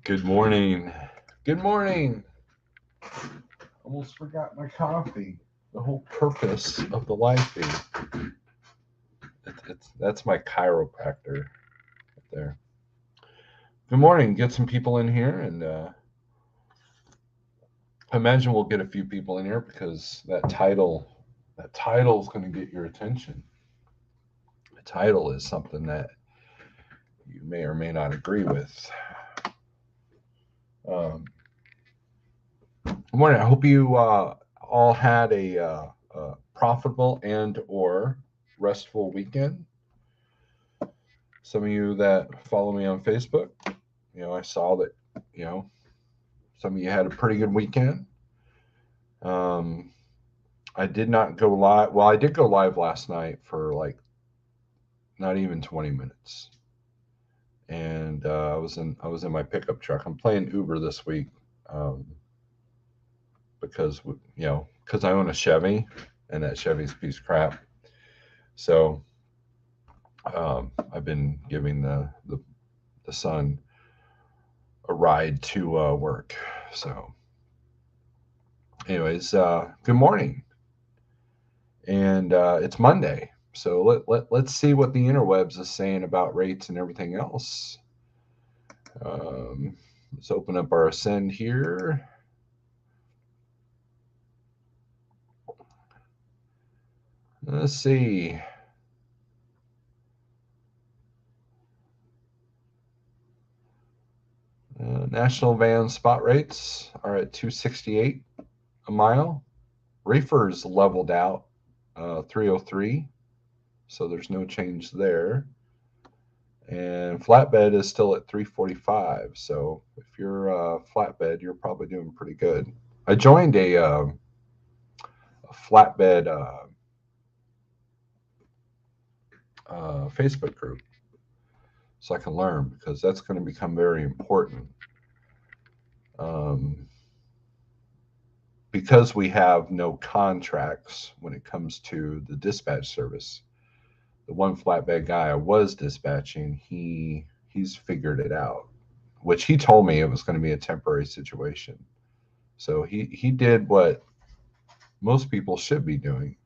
Good morning. Good morning. Almost forgot my coffee. The whole purpose of the live feed. That's my chiropractor right there. Good morning. Get some people in here, and I imagine we'll get a few people in here because that title is going to get your attention. The title is something that you may or may not agree with. Um, Good morning. I hope you all had a profitable and or restful weekend. Some of you that follow me on Facebook, I saw that, you know, some of you had a pretty good weekend. Um, I did not go live. Well, I did go live last night for like not even 20 minutes, and I was in my pickup truck. I'm playing Uber this week um, because I own a Chevy, and that Chevy's a piece of crap. So I've been giving the son a ride to work. So, anyways, good morning, and it's Monday. So let's see what the interwebs is saying about rates and everything else. Let's open up our Ascend here. Let's see. National van spot rates are at 268 a mile. Reefer's leveled out 303, so there's no change there. And flatbed is still at 345. So if you're flatbed, you're probably doing pretty good. I joined a flatbed Facebook group so I can learn because that's going to become very important. Um, because we have no contracts when it comes to the dispatch service. The one flatbed guy I was dispatching, he's figured it out, which he told me it was going to be a temporary situation. So he did what most people should be doing,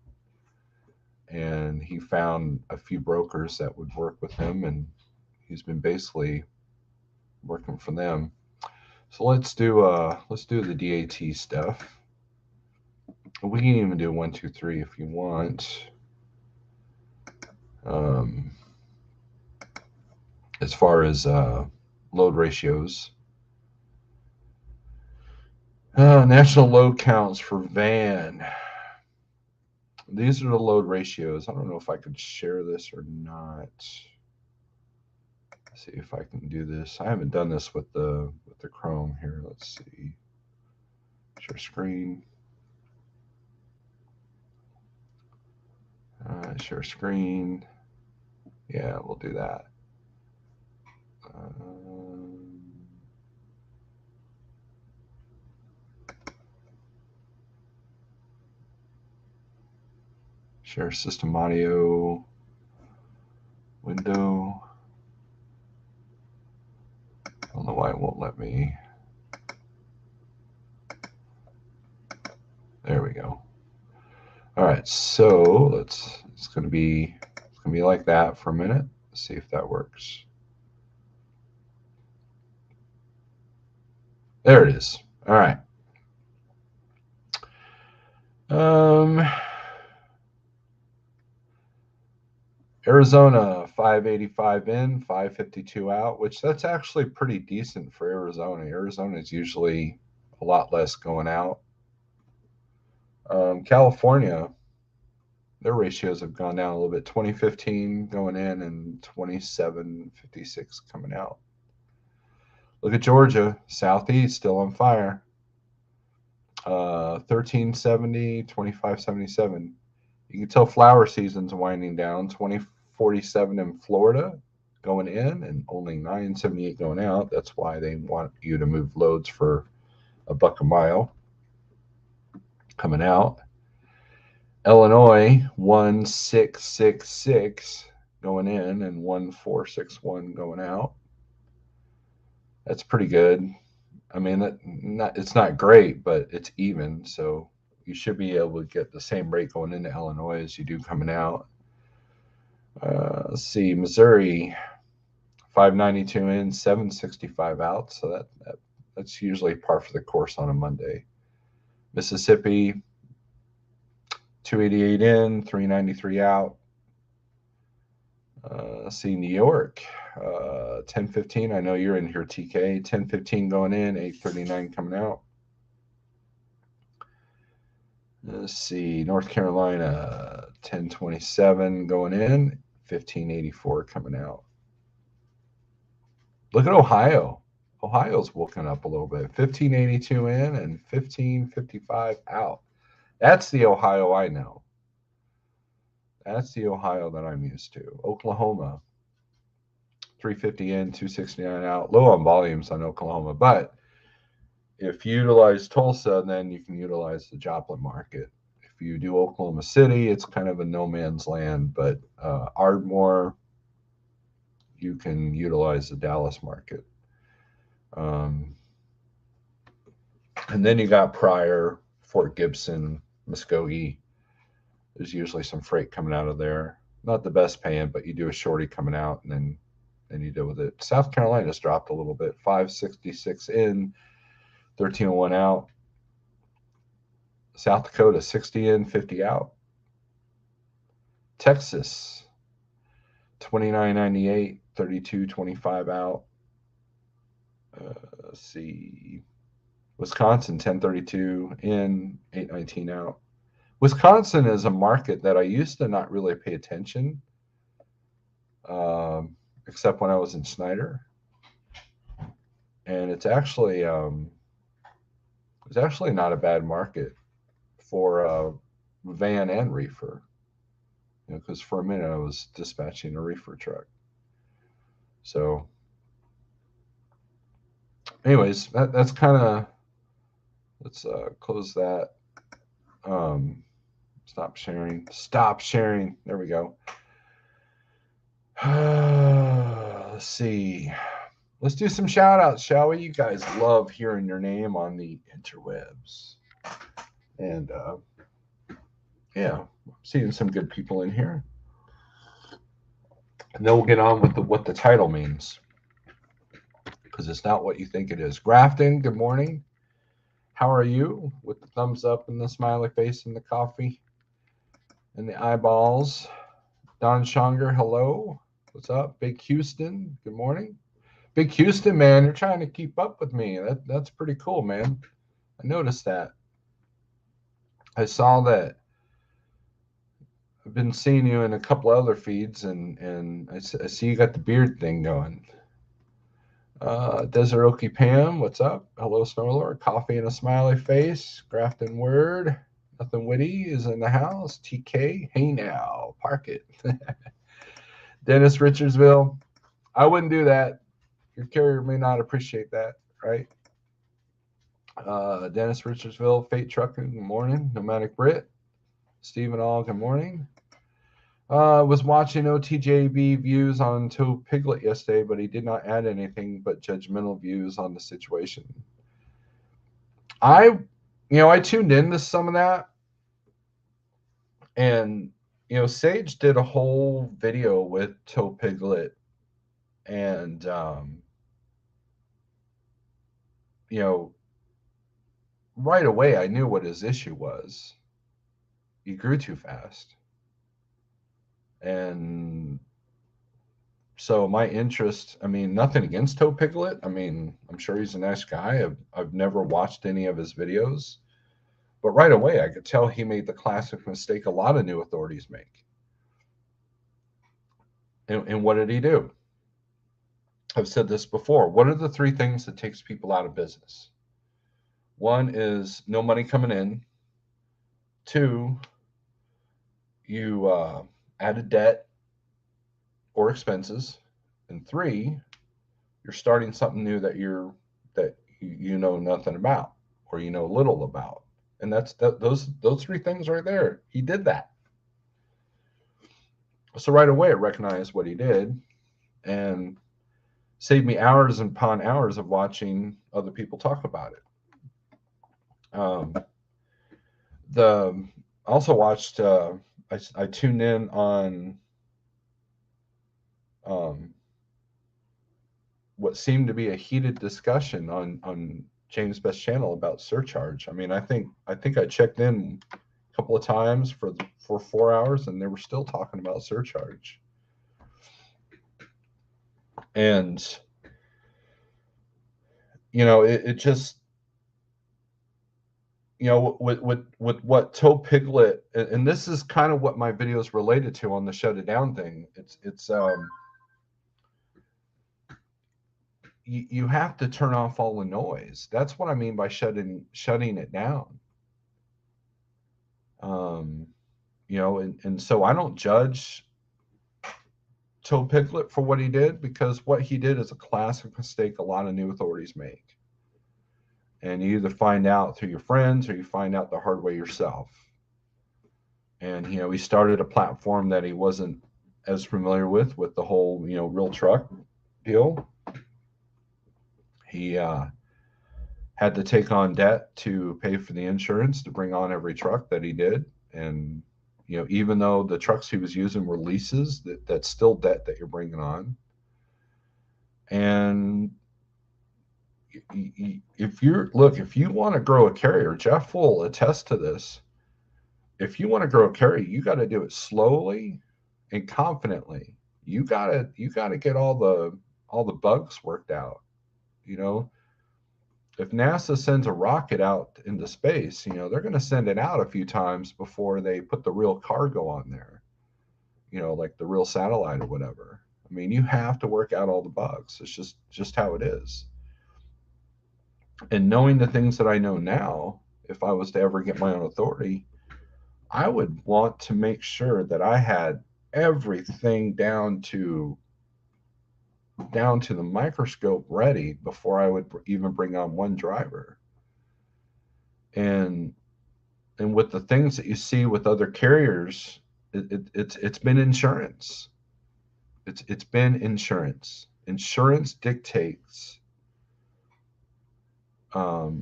and he found a few brokers that would work with him, and he's been basically working for them. So let's do the DAT stuff. We can even do 1, 2, 3 if you want. Um, as far as load ratios, national load counts for van. These are the load ratios. I don't know if I could share this or not. Let's see if I can do this. I haven't done this with the Chrome here. Let's see. Share screen. Share screen. Yeah, we'll do that. Um, Share system audio window. I don't know why it won't let me. There we go. All right, so it's gonna be like that for a minute. Let's see if that works. There it is. All right. Um, Arizona 585 in, 552 out, which that's actually pretty decent for Arizona. Arizona is usually a lot less going out. California, their ratios have gone down a little bit. 2015 going in and 2756 coming out. Look at Georgia, Southeast still on fire. 1370, 2577. You can tell flower season's winding down. 2047 in Florida going in and only 978 going out. That's why they want you to move loads for $1 a mile coming out. Illinois 1666 going in and 1461 going out. That's pretty good. I mean, it's not great, but it's even. So you should be able to get the same rate going into Illinois as you do coming out. Let's see, Missouri, 592 in, 765 out. So that's usually par for the course on a Monday. Mississippi, 288 in, 393 out. See New York, 1015. I know you're in here, TK. 1015 going in, 839 coming out. Let's see, North Carolina, 1027 going in, 1584 coming out. Look at Ohio. Ohio's woken up a little bit. 1582 in and 1555 out. That's the Ohio I know. That's the Ohio that I'm used to. Oklahoma, 350 in, 269 out. Low on volumes on Oklahoma, but if you utilize Tulsa, then you can utilize the Joplin market. If you do Oklahoma City, it's kind of a no man's land, but Ardmore, you can utilize the Dallas market. And then you got Pryor, Fort Gibson, Muskogee. There's usually some freight coming out of there. Not the best paying, but you do a shorty coming out, and then you deal with it. South Carolina's dropped a little bit, 566 in, 1301 out. South Dakota, 60 in, 50 out. Texas, 29.98, 32.25 out. Let's see. Wisconsin, 1032 in, 819 out. Wisconsin is a market that I used to not really pay attention, except when I was in Snyder. And it's actually not a bad market for van and reefer. Because for a minute I was dispatching a reefer truck. So, anyways, that's kind of. Let's close that. Stop sharing. Stop sharing. There we go. Let's see. Let's do some shout outs, shall we? You guys love hearing your name on the interwebs. And yeah, I'm seeing some good people in here. And then we'll get on with what the title means. Because it's not what you think it is. Grafton, good morning. How are you? With the thumbs up and the smiley face and the coffee and the eyeballs. Don Shonger, hello. What's up? Big Houston, good morning. Big Houston, man, you're trying to keep up with me. That's pretty cool, man. I noticed that. I saw that. I've been seeing you in a couple other feeds, and I see you got the beard thing going. Desert Okie Pam, what's up? Hello, Snorelord. Coffee and a smiley face. Grafton Word. Nothing Witty is in the house. TK, hey now, park it. Dennis Richardsville, I wouldn't do that. Your carrier may not appreciate that, right? Dennis Richardsville, Fate Trucking, good morning. Nomadic Brit. Stephen All, good morning. Was watching OTJB views on Toe Piglet yesterday, but he did not add anything but judgmental views on the situation. I tuned into some of that, and Sage did a whole video with Toe Piglet, and right away I knew what his issue was. He grew too fast. And so my interest, I mean, nothing against Toe Piglet. I mean, I'm sure he's a nice guy. I've never watched any of his videos. But right away, I could tell he made the classic mistake a lot of new authorities make. And what did he do? I've said this before. What are the three things that takes people out of business? One is no money coming in. Two, you added debt or expenses. And three, you're starting something new that you know nothing about, or you know little about. And that's those three things right there. He did that. So right away I recognized what he did. And saved me hours upon hours of watching other people talk about it. The also watched. I tuned in on um, what seemed to be a heated discussion on James Best's channel about surcharge. I mean, I think I checked in a couple of times for 4 hours, and they were still talking about surcharge. And it just, with what Toe Piglet, and this is kind of what my video is related to on the shut it down thing. It's you have to turn off all the noise. That's what I mean by shutting it down. Um, and so I don't judge Toe Piglet for what he did, because what he did is a classic mistake a lot of new authorities make. And you either find out through your friends or you find out the hard way yourself. And he started a platform that he wasn't as familiar with the whole real truck deal. He had to take on debt to pay for the insurance to bring on every truck that he did. And even though the trucks he was using were leases, that's still debt that you're bringing on. And if you want to grow a carrier, Jeff will attest to this. If you want to grow a carrier, you got to do it slowly and confidently. You gotta get all the bugs worked out. If NASA sends a rocket out into space, they're going to send it out a few times before they put the real cargo on there, like the real satellite or whatever. I mean, you have to work out all the bugs. It's just how it is. And knowing the things that I know now, if I was to ever get my own authority, I would want to make sure that I had everything down to the microscope ready before I would even bring on one driver. And with the things that you see with other carriers, it's been insurance. It's been insurance. Insurance dictates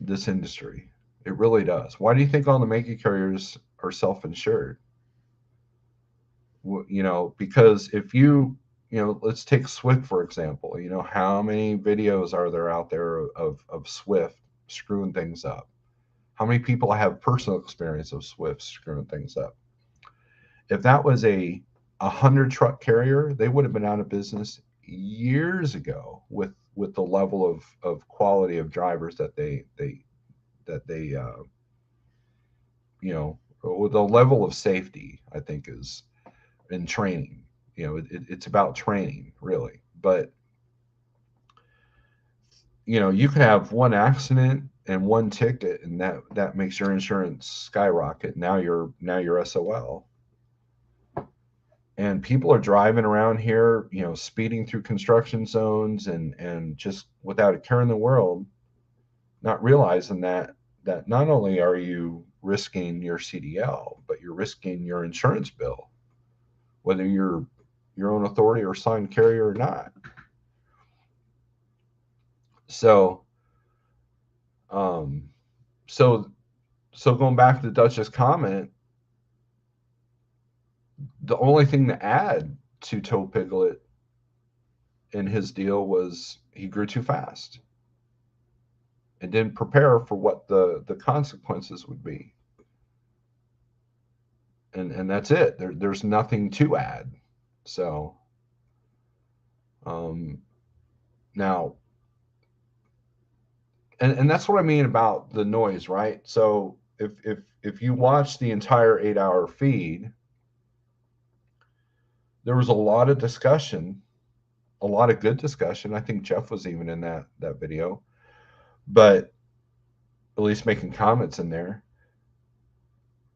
this industry. It really does. Why do you think all the mega carriers are self-insured? Because if let's take Swift for example. How many videos are there out there of Swift screwing things up? How many people have personal experience of Swift screwing things up? If that was a 100 truck carrier, they would have been out of business years ago with the level of quality of drivers that they with the level of safety, I think, is in training. It's about training, really. But you could have one accident and one ticket, and that makes your insurance skyrocket. Now you're SOL. And people are driving around here, speeding through construction zones and just without a care in the world, not realizing that not only are you risking your CDL, but you're risking your insurance bill, whether you're your own authority or signed carrier or not. So, um, so going back to the Duchess comment, the only thing to add to Toe Piglet in his deal was he grew too fast and didn't prepare for what the consequences would be. And that's it. There's nothing to add. So now, and that's what I mean about the noise, right? So if you watch the entire 8-hour feed, there was a lot of discussion, a lot of good discussion. I think Jeff was even in that video, but at least making comments in there.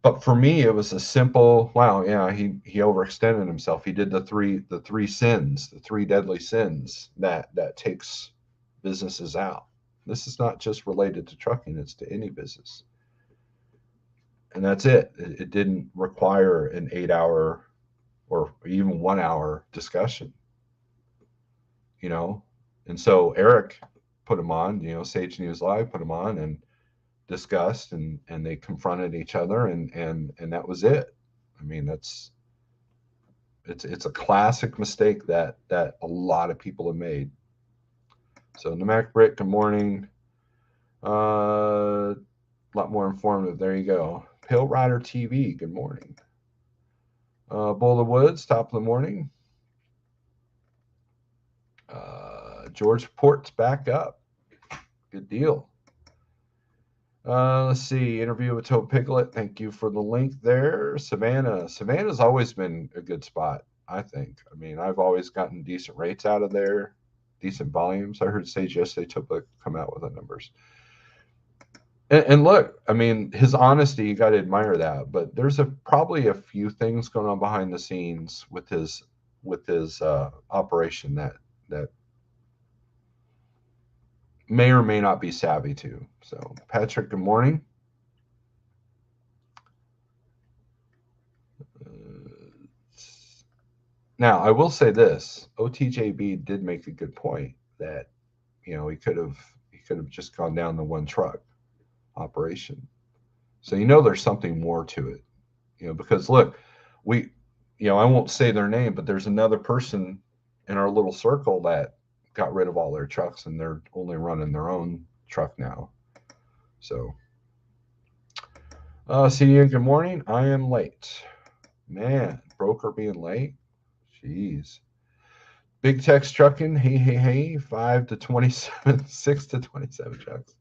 But for me, it was a simple, wow, yeah, he overextended himself. He did the three sins, the three deadly sins that takes businesses out. This is not just related to trucking, it's to any business. And that's it. It didn't require an 8-hour or even 1 hour discussion. And so Eric put him on, Sage News Live put him on and discussed, and they confronted each other, and that was it. I mean, it's a classic mistake that a lot of people have made. So Pneumatic Brick, good morning. A lot more informative. There you go. Pale Rider TV, good morning. Bull of the Woods, top of the morning. George Port's back up. Good deal. Let's see. Interview with Toad Piglet. Thank you for the link there. Savannah. Savannah's always been a good spot, I think. I mean, I've always gotten decent rates out of there, decent volumes. I heard Sage yesterday to come out with the numbers. And look, I mean, his honesty, you got to admire that. But there's probably a few things going on behind the scenes with his operation that may or may not be savvy to. So, Patrick, good morning. Now, I will say this: OTJB did make a good point that he could have just gone down the one truck operation. So there's something more to it. Because look, we I won't say their name, but there's another person in our little circle that got rid of all their trucks and they're only running their own truck now. So, see you. Good morning. I am late. Man, broker being late. Jeez. Big Tex Trucking, hey, 5 to 27, 6 to 27 trucks.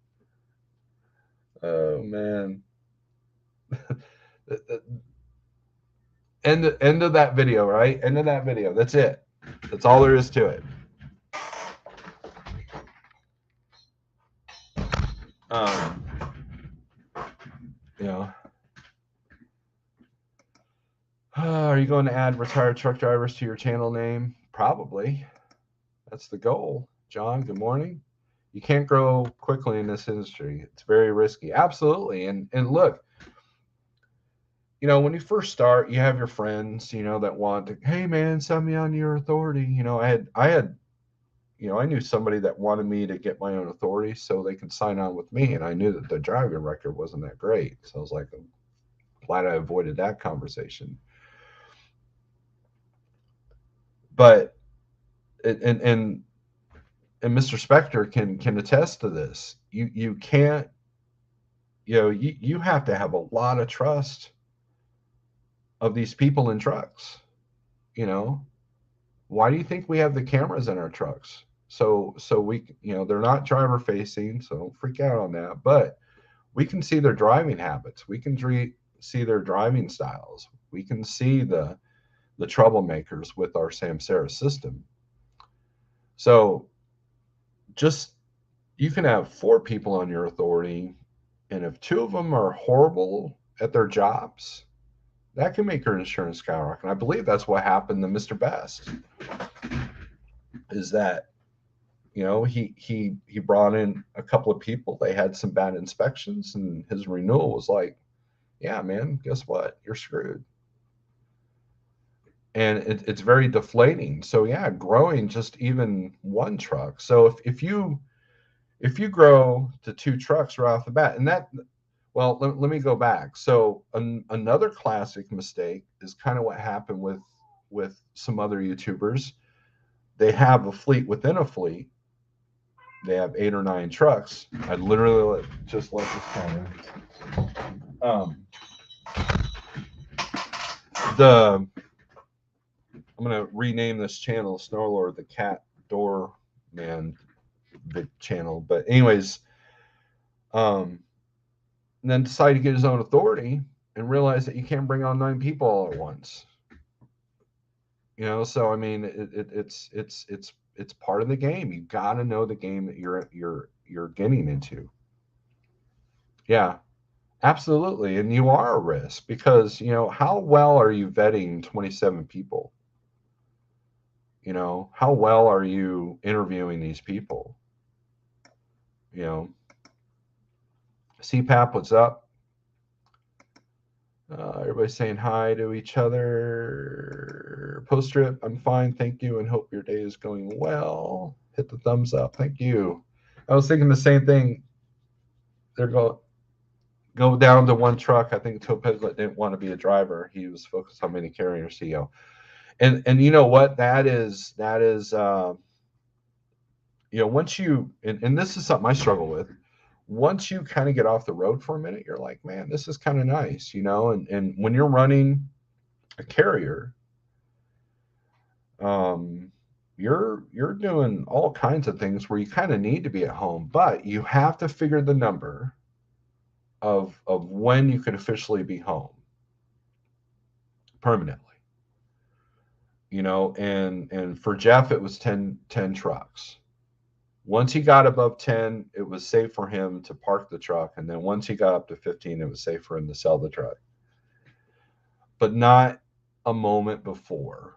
Oh, man. End of that video, right? End of that video. That's it. That's all there is to it. Are you going to add retired truck drivers to your channel name? Probably. That's the goal. John, good morning. You can't grow quickly in this industry. It's very risky. Absolutely. And look, when you first start, you have your friends, that want to, hey man, send me on your authority. I knew somebody that wanted me to get my own authority so they could sign on with me. And I knew that the driving record wasn't that great. So I was like, I'm glad I avoided that conversation. But and Mr. Spector can attest to this. You can't, you have to have a lot of trust of these people in trucks. Why do you think we have the cameras in our trucks? So we, they're not driver facing, so don't freak out on that. But we can see their driving habits. We can see their driving styles. We can see the troublemakers with our Samsara system. So just, you can have 4 people on your authority, and if 2 of them are horrible at their jobs, that can make your insurance skyrocket. And I believe that's what happened to Mr. Best. Is that he brought in a couple of people. They had some bad inspections, and his renewal was like, yeah, man, guess what? You're screwed. And it's very deflating. So yeah, growing just even one truck. So if you grow to 2 trucks right off the bat, and that, well, let me go back. So another classic mistake is kind of what happened with some other YouTubers. They have a fleet within a fleet. They have 8 or 9 trucks. I literally just let this camera. I'm gonna rename this channel Snorelord, the cat door man channel. But anyways, and then decide to get his own authority and realize that you can't bring on 9 people all at once. So I mean, it's part of the game. You got to know the game that you're getting into. Yeah, absolutely. And you are a risk because, how well are you vetting 27 people? How well are you interviewing these people? CPAP, what's up? Everybody's saying hi to each other. Post trip, I'm fine, thank you, and hope your day is going well. Hit the thumbs up. Thank you. I was thinking the same thing. They're going go down to one truck. I think Toe Piglet didn't want to be a driver. He was focused on mini carrier CEO. And you know what? That is once you and this is something I struggle with. Once you kind of get off the road for a minute, you're like, man, this is kind of nice, and when you're running a carrier, um, you're doing all kinds of things where you kind of need to be at home, but you have to figure the number of when you could officially be home permanently. And for Jeff it was 10 trucks. Once he got above 10, it was safe for him to park the truck, and then once he got up to 15, it was safe for him to sell the truck, but not a moment before.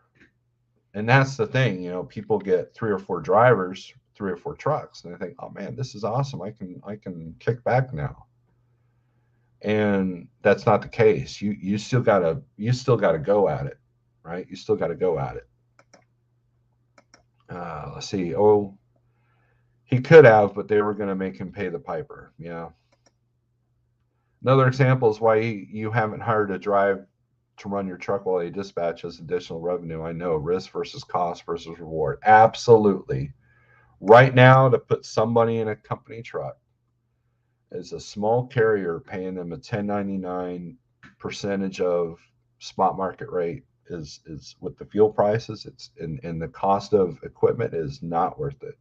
And that's the thing, people get three or four drivers, three or four trucks, and they think, oh man, this is awesome, I can kick back now. And that's not the case. You still gotta go at it, right? You still gotta go at it. Let's see. Oh, he could have, but they were going to make him pay the piper. Yeah. Another example is why you haven't hired a drive to run your truck while you dispatch as additional revenue. I know, risk versus cost versus reward. Absolutely. Right now, to put somebody in a company truck as a small carrier, paying them a 1099 percentage of spot market rate is with the fuel prices, and the cost of equipment is not worth it.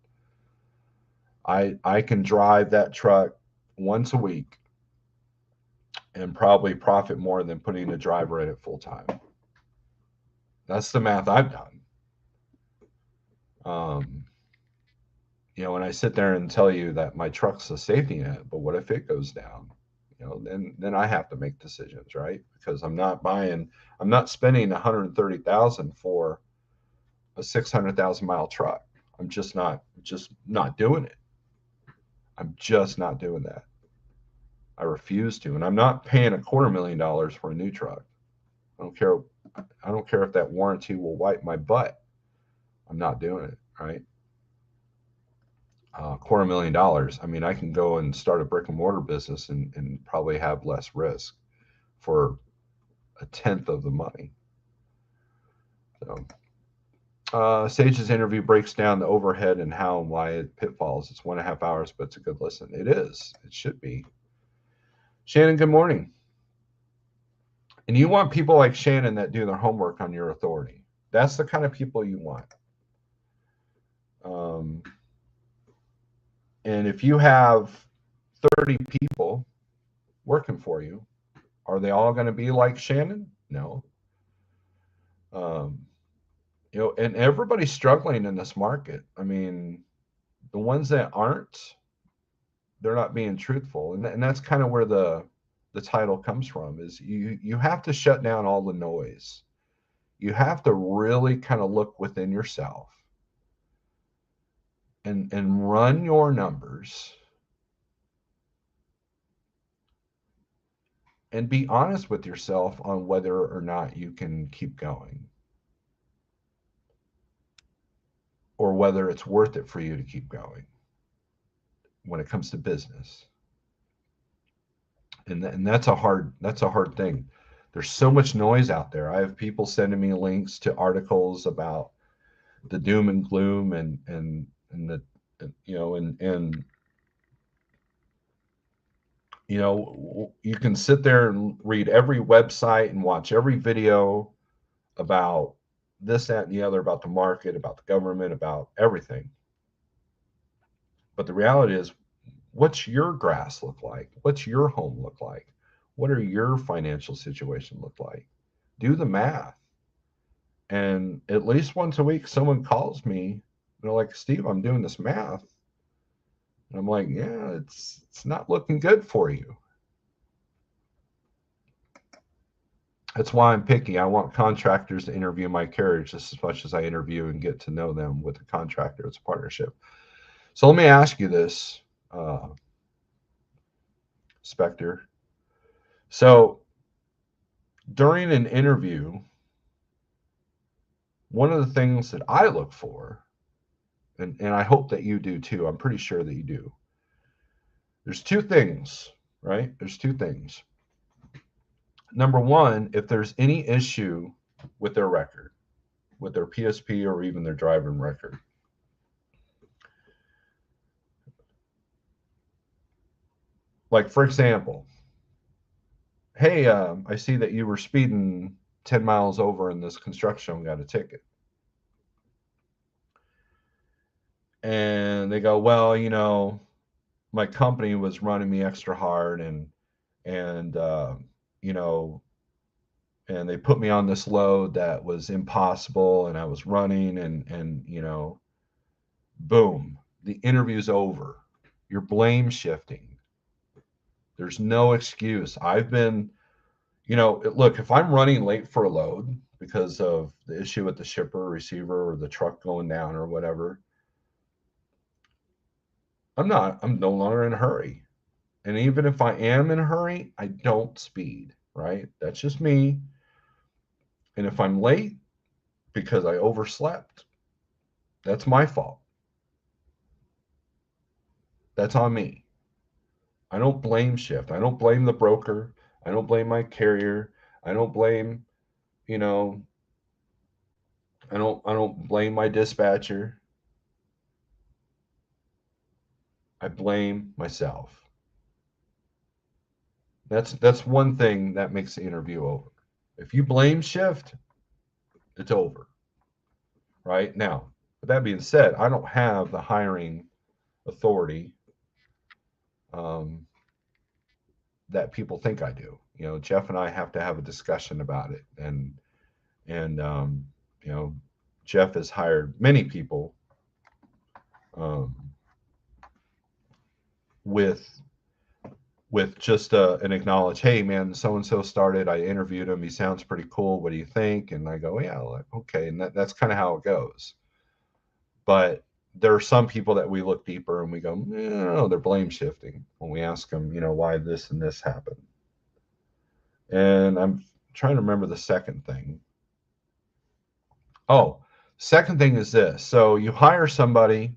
I can drive that truck once a week and probably profit more than putting a driver in it full time. That's the math I've done. Um, when I sit there and tell you that my truck's a safety net, but what if it goes down? Then I have to make decisions, right? Because I'm not spending 130,000 for a 600,000 mile truck. I'm just not doing it. I'm just not doing that. I refuse to, and I'm not paying $250,000 for a new truck. I don't care. I don't care if that warranty will wipe my butt. I'm not doing it. Right? $250,000. I mean, I can go and start a brick and mortar business and probably have less risk for a tenth of the money. So, Sage's interview breaks down the overhead and how and why it pitfalls. It's 1.5 hours, but it's a good listen. It is. It should be. Shannon, good morning. And you want people like Shannon that do their homework on your authority. That's the kind of people you want. And if you have 30 people working for you, are they all going to be like Shannon? No. And everybody's struggling in this market. I mean, the ones that aren't, they're not being truthful. And that's kind of where the title comes from, is you have to shut down all the noise. You have to really kind of look within yourself and run your numbers and be honest with yourself on whether or not you can keep going, or whether it's worth it for you to keep going when it comes to business. And that's a hard thing. There's so much noise out there. I have people sending me links to articles about the doom and gloom and the you can sit there and read every website and watch every video about this, that, and the other, about the market, about the government, about everything. But the reality is, what's your grass look like? What's your home look like? What are your financial situation look like? Do the math. And at least once a week, someone calls me, and they're like, Steve, I'm doing this math. And I'm like, yeah, it's not looking good for you. That's why I'm picky. I want contractors to interview my carriers just as much as I interview and get to know them with a contractor. It's a partnership. So let me ask you this, Spectre. So during an interview, one of the things that I look for and I hope that you do too. I'm pretty sure that you do. There's two things, right? There's two things. Number one, if there's any issue with their record, with their PSP or even their driving record, like for example, hey, I see that you were speeding 10 miles over in this construction and got a ticket. And they go, well, my company was running me extra hard and you know, and they put me on this load that was impossible and I was running and boom, the interview's over. You're blame shifting. There's no excuse. I've been, look, if I'm running late for a load because of the issue with the shipper, receiver, or the truck going down or whatever, I'm no longer in a hurry. And even if I am in a hurry, I don't speed, right? That's just me. And if I'm late because I overslept, that's my fault. That's on me. I don't blame shift. I don't blame the broker. I don't blame my carrier. I don't blame, you know, I don't blame my dispatcher. I blame myself. That's one thing that makes the interview over. If you blame shift, it's over. Right? Now, with that being said, I don't have the hiring authority um, that people think I do. Jeff and I have to have a discussion about it, and you know, Jeff has hired many people um, with just an acknowledge, hey man, so and so started. I interviewed him. He sounds pretty cool. What do you think? And I go, yeah, okay. And that's kind of how it goes. But there are some people that we look deeper and we go, no, they're blame shifting when we ask them, why this and this happened. And I'm trying to remember the second thing. Oh, second thing is this. So you hire somebody,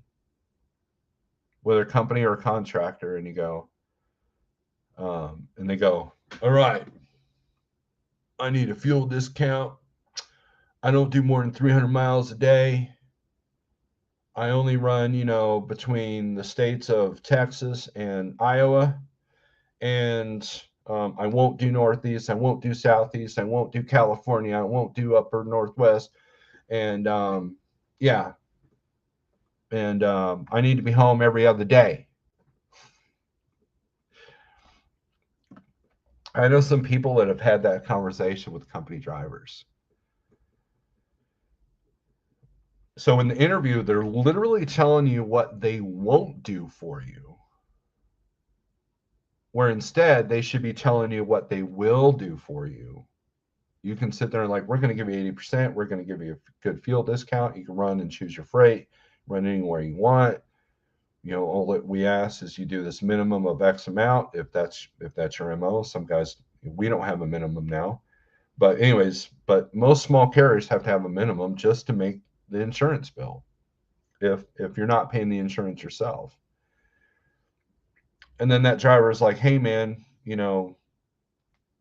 whether a company or a contractor, and you go, and they go, all right, I need a fuel discount. I don't do more than 300 miles a day. I only run, between the states of Texas and Iowa. And I won't do Northeast. I won't do Southeast. I won't do California. I won't do Upper Northwest. And yeah. And I need to be home every other day. I know some people that have had that conversation with company drivers. So in the interview, they're literally telling you what they won't do for you, where instead they should be telling you what they will do for you. You can sit there and like, we're going to give you 80%. We're going to give you a good fuel discount. You can run and choose your freight, run anywhere you want. All that we ask is you do this minimum of X amount. If that's your MO, some guys, we don't have a minimum now. But anyways, most small carriers have to have a minimum just to make the insurance bill if you're not paying the insurance yourself. And then that driver is like, hey man,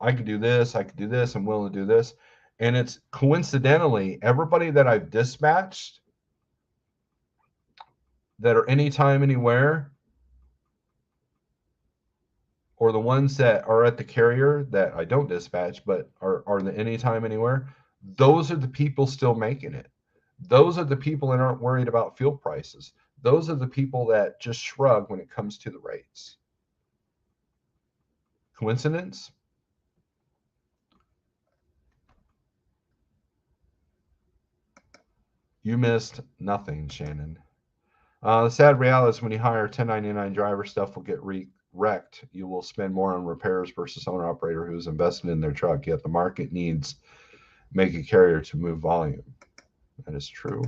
I could do this, I'm willing to do this. And it's coincidentally everybody that I've dispatched that are anytime, anywhere, or the ones that are at the carrier that I don't dispatch, but are the anytime, anywhere, those are the people still making it. Those are the people that aren't worried about fuel prices. Those are the people that just shrug when it comes to the rates. Coincidence? You missed nothing, Shannon. The sad reality is when you hire a 1099 driver, stuff will get wrecked. You will spend more on repairs versus owner operator who's invested in their truck. Yet the market needs mega carrier to move volume. That is true.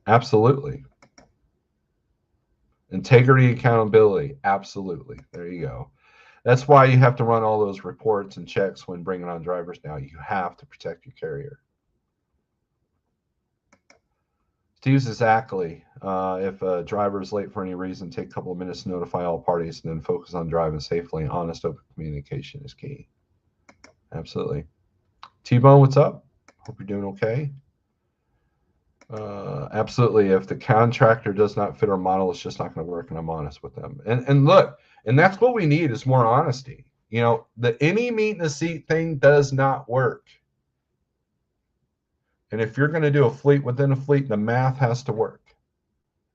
Absolutely. Integrity, accountability. Absolutely. There you go. That's why you have to run all those reports and checks when bringing on drivers now. You have to protect your carrier. Steve's exactly. If a driver is late for any reason, take a couple of minutes to notify all parties and then focus on driving safely. Honest, open communication is key. Absolutely. T-Bone, what's up? Hope you're doing okay. Absolutely. If the contractor does not fit our model, it's just not going to work, and I'm honest with them. And look, and that's what we need is more honesty. You know, the any meat in the seat thing does not work. And if you're going to do a fleet within a fleet, the math has to work.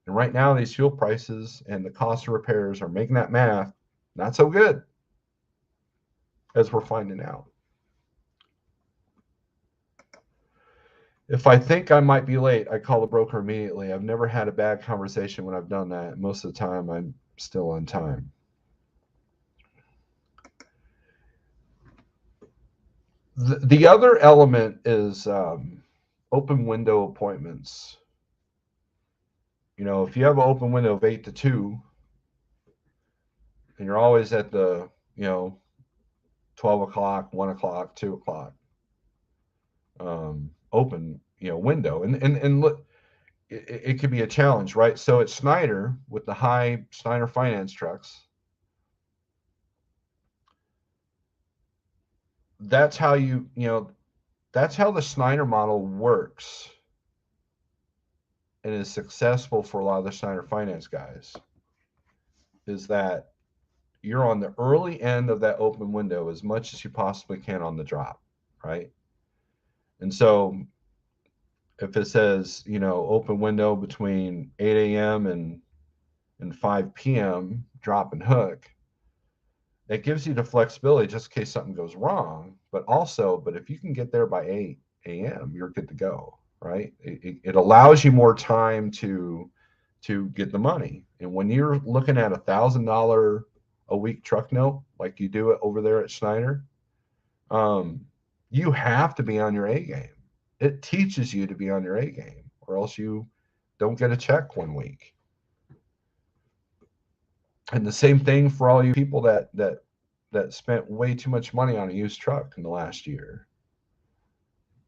And right now, these fuel prices and the cost of repairs are making that math not so good, as we're finding out. If I think I might be late, I call the broker immediately. I've never had a bad conversation when I've done that. Most of the time, I'm still on time. The other element is open window appointments. You know, if you have an open window of 8 to 2, and you're always at the, 12 o'clock, 1 o'clock, 2 o'clock open, window. And look, it could be a challenge, right? So at Snyder, with the high Snyder finance trucks, that's how that's how the Snyder model works and is successful for a lot of the Snyder finance guys, is that you're on the early end of that open window as much as you possibly can on the drop, right? And so if it says, open window between 8 a.m. and 5 p.m. drop and hook, it gives you the flexibility just in case something goes wrong. But if you can get there by 8 a.m., you're good to go, right? It allows you more time to get the money. And when you're looking at $1,000 a week truck note, like you do it over there at Schneider, you have to be on your A game. It teaches you to be on your A game, or else you don't get a check one week. And the same thing for all you people that spent way too much money on a used truck in the last year.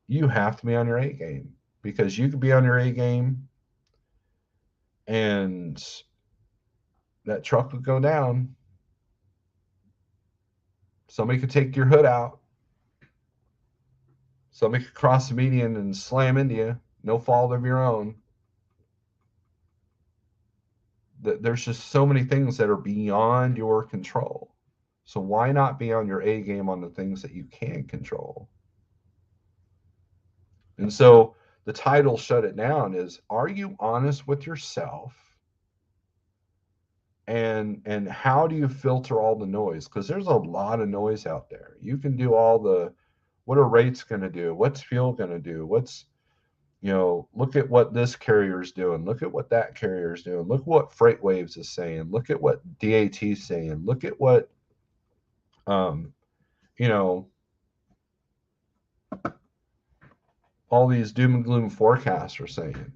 You have to be on your A game, because you could be on your A game and that truck would go down. Somebody could take your hood out. Somebody could cross the median and slam into you. No fault of your own. There's just so many things that are beyond your control. So why not be on your A game on the things that you can control? And so the title Shut It Down is, are you honest with yourself? And how do you filter all the noise? Because there's a lot of noise out there. You can do all the, what are rates going to do? What's fuel going to do? Look at what this carrier is doing. Look at what that carrier is doing. Look what Freight Waves is saying. Look at what DAT is saying. Look at what, you know, all these doom and gloom forecasts are saying.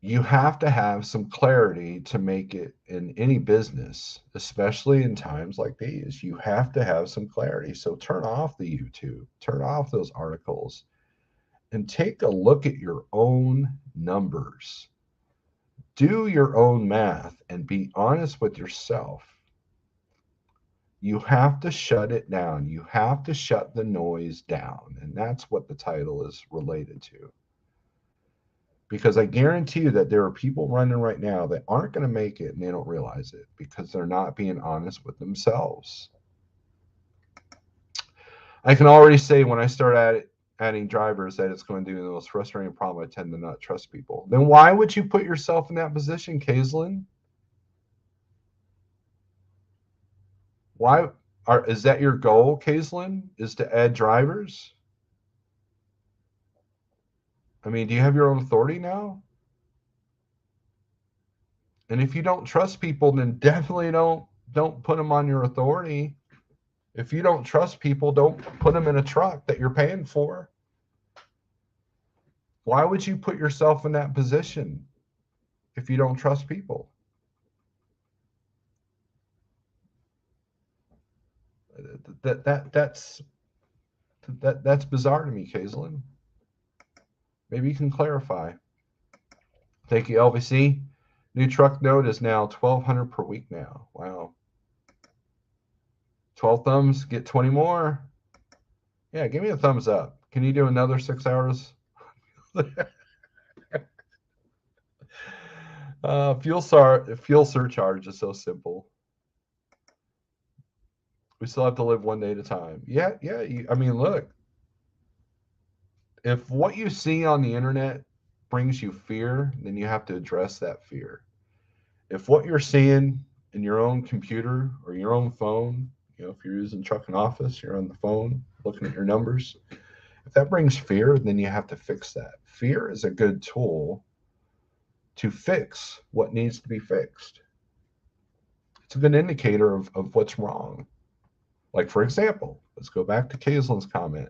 You have to have some clarity to make it in any business, especially in times like these. You have to have some clarity. So turn off the YouTube, turn off those articles, and take a look at your own numbers. Do your own math and be honest with yourself. You have to shut it down. You have to shut the noise down. And that's what the title is related to. Because I guarantee you that there are people running right now that aren't going to make it and they don't realize it because they're not being honest with themselves. I can already say when I start adding drivers that it's going to be the most frustrating problem. I tend to not trust people. Then why would you put yourself in that position, Kaislyn? Is that your goal, Kaislyn? Is to add drivers? I mean, do you have your own authority now? And if you don't trust people, then definitely don't put them on your authority. If you don't trust people, don't put them in a truck that you're paying for. Why would you put yourself in that position if you don't trust people? That's bizarre to me, Kaislyn. Maybe you can clarify. Thank you, LVC. New truck note is now $1,200 per week now. Wow. 12 thumbs, get 20 more. Yeah, give me a thumbs up. Can you do another 6 hours? Fuel surcharge is so simple. We still have to live one day at a time. Yeah. I mean, look, if what you see on the internet brings you fear, then you have to address that fear. If what you're seeing in your own computer or your own phone, if you're using truck and office, you're on the phone looking at your numbers. If that brings fear, then you have to fix that. Fear is a good tool to fix what needs to be fixed. It's a good indicator of what's wrong. Like, for example, let's go back to Kaislin's comment.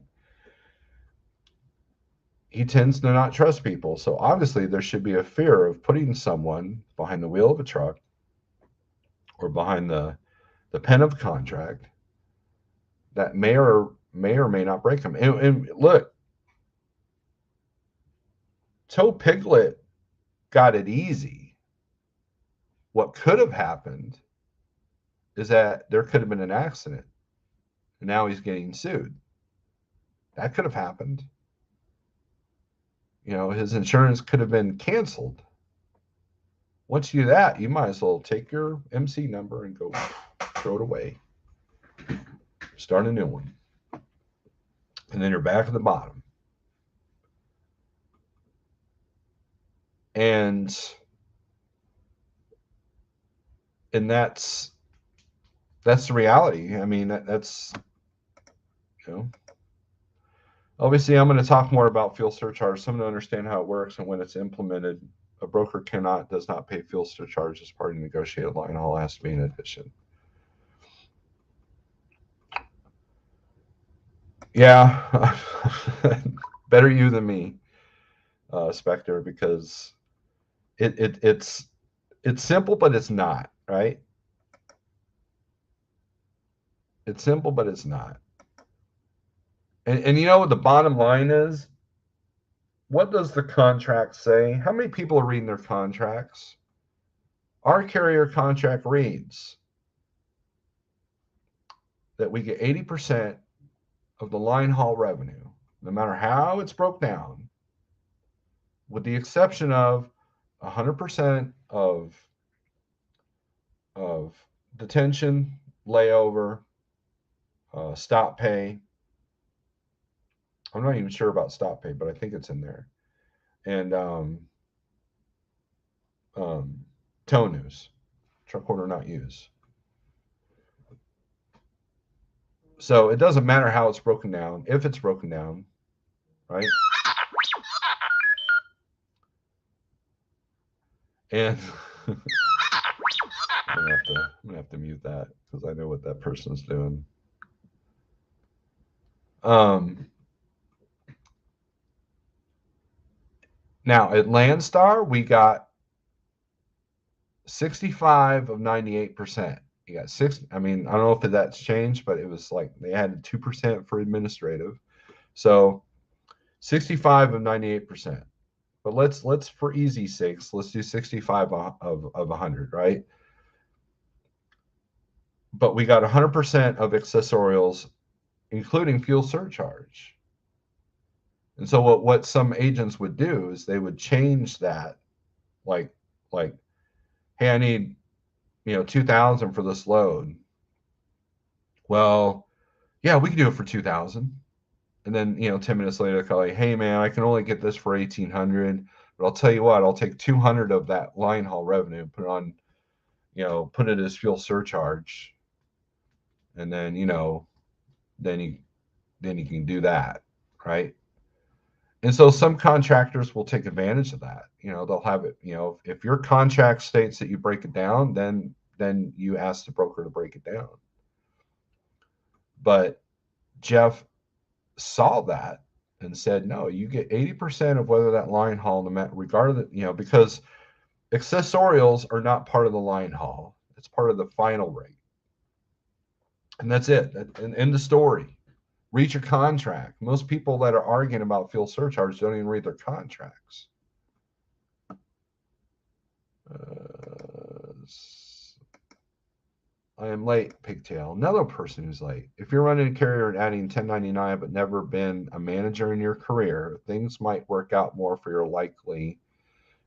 He tends to not trust people. So obviously there should be a fear of putting someone behind the wheel of a truck or behind the pen of a contract that may or may not break them. And look, Toe Piglet got it easy. What could have happened is that there could have been an accident, and now he's getting sued. That could have happened. His insurance could have been canceled. Once you do that, you might as well take your MC number and go throw it away. Start a new one. And then you're back at the bottom. And that's the reality. I mean, that's obviously I'm going to talk more about fuel surcharge. Someone to understand how it works and when it's implemented. A broker does not pay fuel surcharge as part of negotiated line haul. Has to be in addition. Yeah, better you than me, Spectre, because it's simple, but it's not, right? It's simple, but it's not. And you know what the bottom line is? What does the contract say? How many people are reading their contracts? Our carrier contract reads that we get 80% of the line haul revenue, no matter how it's broke down, with the exception of 100% of detention, layover, stop pay. I'm not even sure about stop pay, but I think it's in there. And tow news, truck order not used. So it doesn't matter how it's broken down, if it's broken down, right? And I'm gonna have to mute that because I know what that person's doing. Now at Landstar, we got 65 of 98%. You got 6. I mean, I don't know if that's changed, but it was like they added 2% for administrative. So 65 of 98%. But let's for easy sakes, let's do 65 of 100, right? But we got 100% of accessorials, including fuel surcharge. And so what some agents would do is they would change that, like, hey, I need 2,000 for this load. Well, yeah, we can do it for 2,000. And then 10 minutes later, they're like, hey man, I can only get this for 1,800. But I'll tell you what, I'll take 200 of that line haul revenue, put it on, put it as fuel surcharge, and then then you can do that, right? And so some contractors will take advantage of that. They'll have it. If your contract states that you break it down, then you ask the broker to break it down. But Jeff saw that and said, no, you get 80% of whether that line haul, regardless, because accessorials are not part of the line haul. It's part of the final rate. And that's it. And end the story. Read your contract. Most people that are arguing about fuel surcharge don't even read their contracts. I am late, Pigtail. Another person who's late. If you're running a carrier and adding 1099 but never been a manager in your career, things might work out more for your likely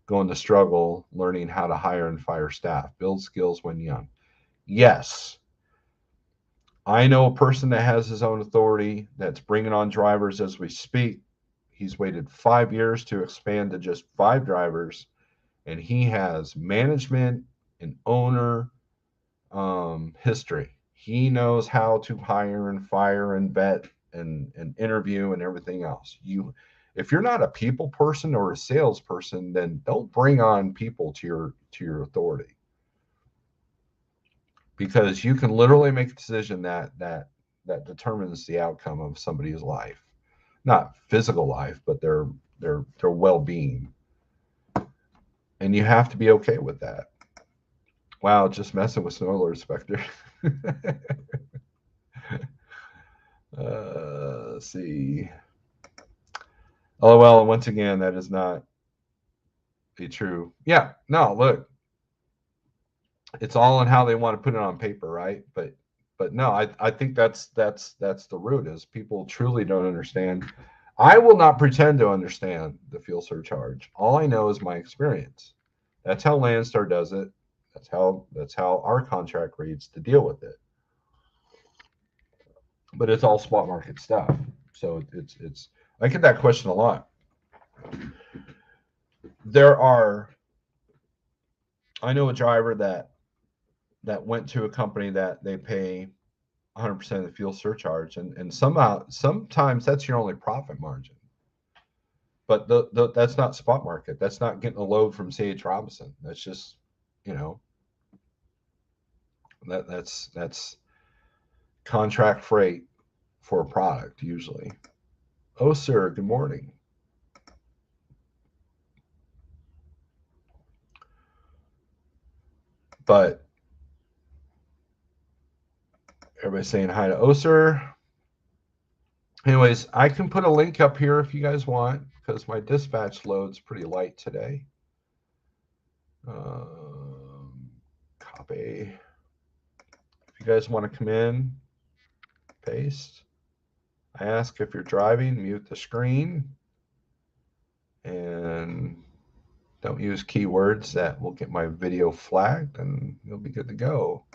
going to struggle learning how to hire and fire staff. Build skills when young. Yes. I know a person that has his own authority that's bringing on drivers as we speak. He's waited 5 years to expand to just 5 drivers, and he has management and owner history. He knows how to hire and fire and vet and interview and everything else. If you're not a people person or a salesperson, then don't bring on people to your authority, because you can literally make a decision that determines the outcome of somebody's life, not physical life, but their well-being, and you have to be okay with that. Wow, just messing with Snorelord Spectre. Let's see. LOL, and once again, that is not a true. Yeah, no, look, it's all in how they want to put it on paper, right? But no, I think that's the root, is people truly don't understand. I will not pretend to understand the fuel surcharge. All I know is my experience. That's how Landstar does it. That's how our contract reads to deal with it. But it's all spot market stuff. So it's I get that question a lot. I know a driver that went to a company that they pay 100% of the fuel surcharge, and sometimes that's your only profit margin. But that's not spot market. That's not getting a load from C.H. Robinson. That's just, you know, that's contract freight for a product usually. Oh, sir, good morning. But everybody's saying hi to Oser. Anyways, I can put a link up here if you guys want, because my dispatch load's pretty light today. Copy. If you guys want to come in, paste. I ask if you're driving, mute the screen, and don't use keywords that will get my video flagged, and you'll be good to go.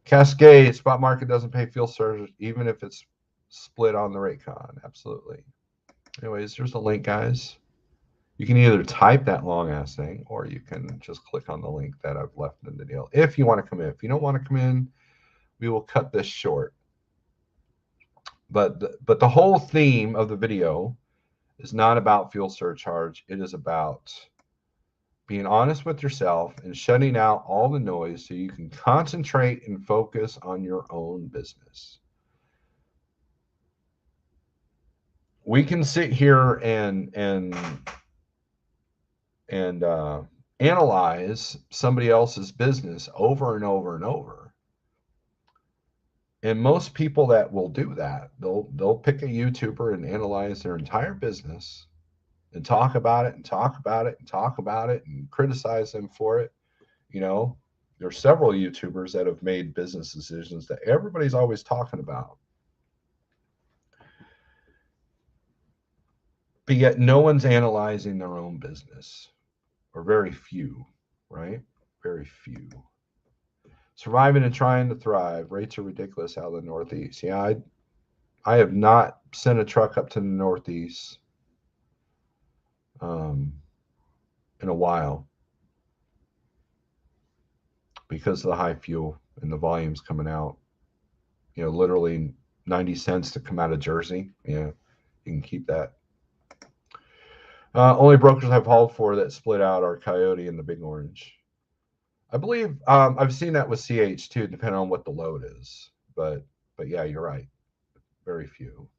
Cascade, spot market doesn't pay fuel surcharge even if it's split on the Raycon. Absolutely. Anyways, there's a link, guys. You can either type that long ass thing, or you can just click on the link that I've left in the deal. If you want to come in, if you don't want to come in, we will cut this short. But the whole theme of the video is not about fuel surcharge. It is about being honest with yourself and shutting out all the noise so you can concentrate and focus on your own business. We can sit here and analyze somebody else's business over and over and over. And most people that will do that, they'll pick a YouTuber and analyze their entire business and talk about it and talk about it and talk about it and criticize them for it. You know, there's several YouTubers that have made business decisions that everybody's always talking about, but yet no one's analyzing their own business, or very few, right? Very few. Surviving and trying to thrive. Rates are ridiculous out of the Northeast. Yeah, I have not sent a truck up to the Northeast in a while because of the high fuel and the volumes coming out. You know, literally 90 cents to come out of Jersey. Yeah, you can keep that. Only brokers I've hauled for that split out are Coyote and the Big Orange. I believe I've seen that with CH too, depending on what the load is. But yeah, you're right. Very few.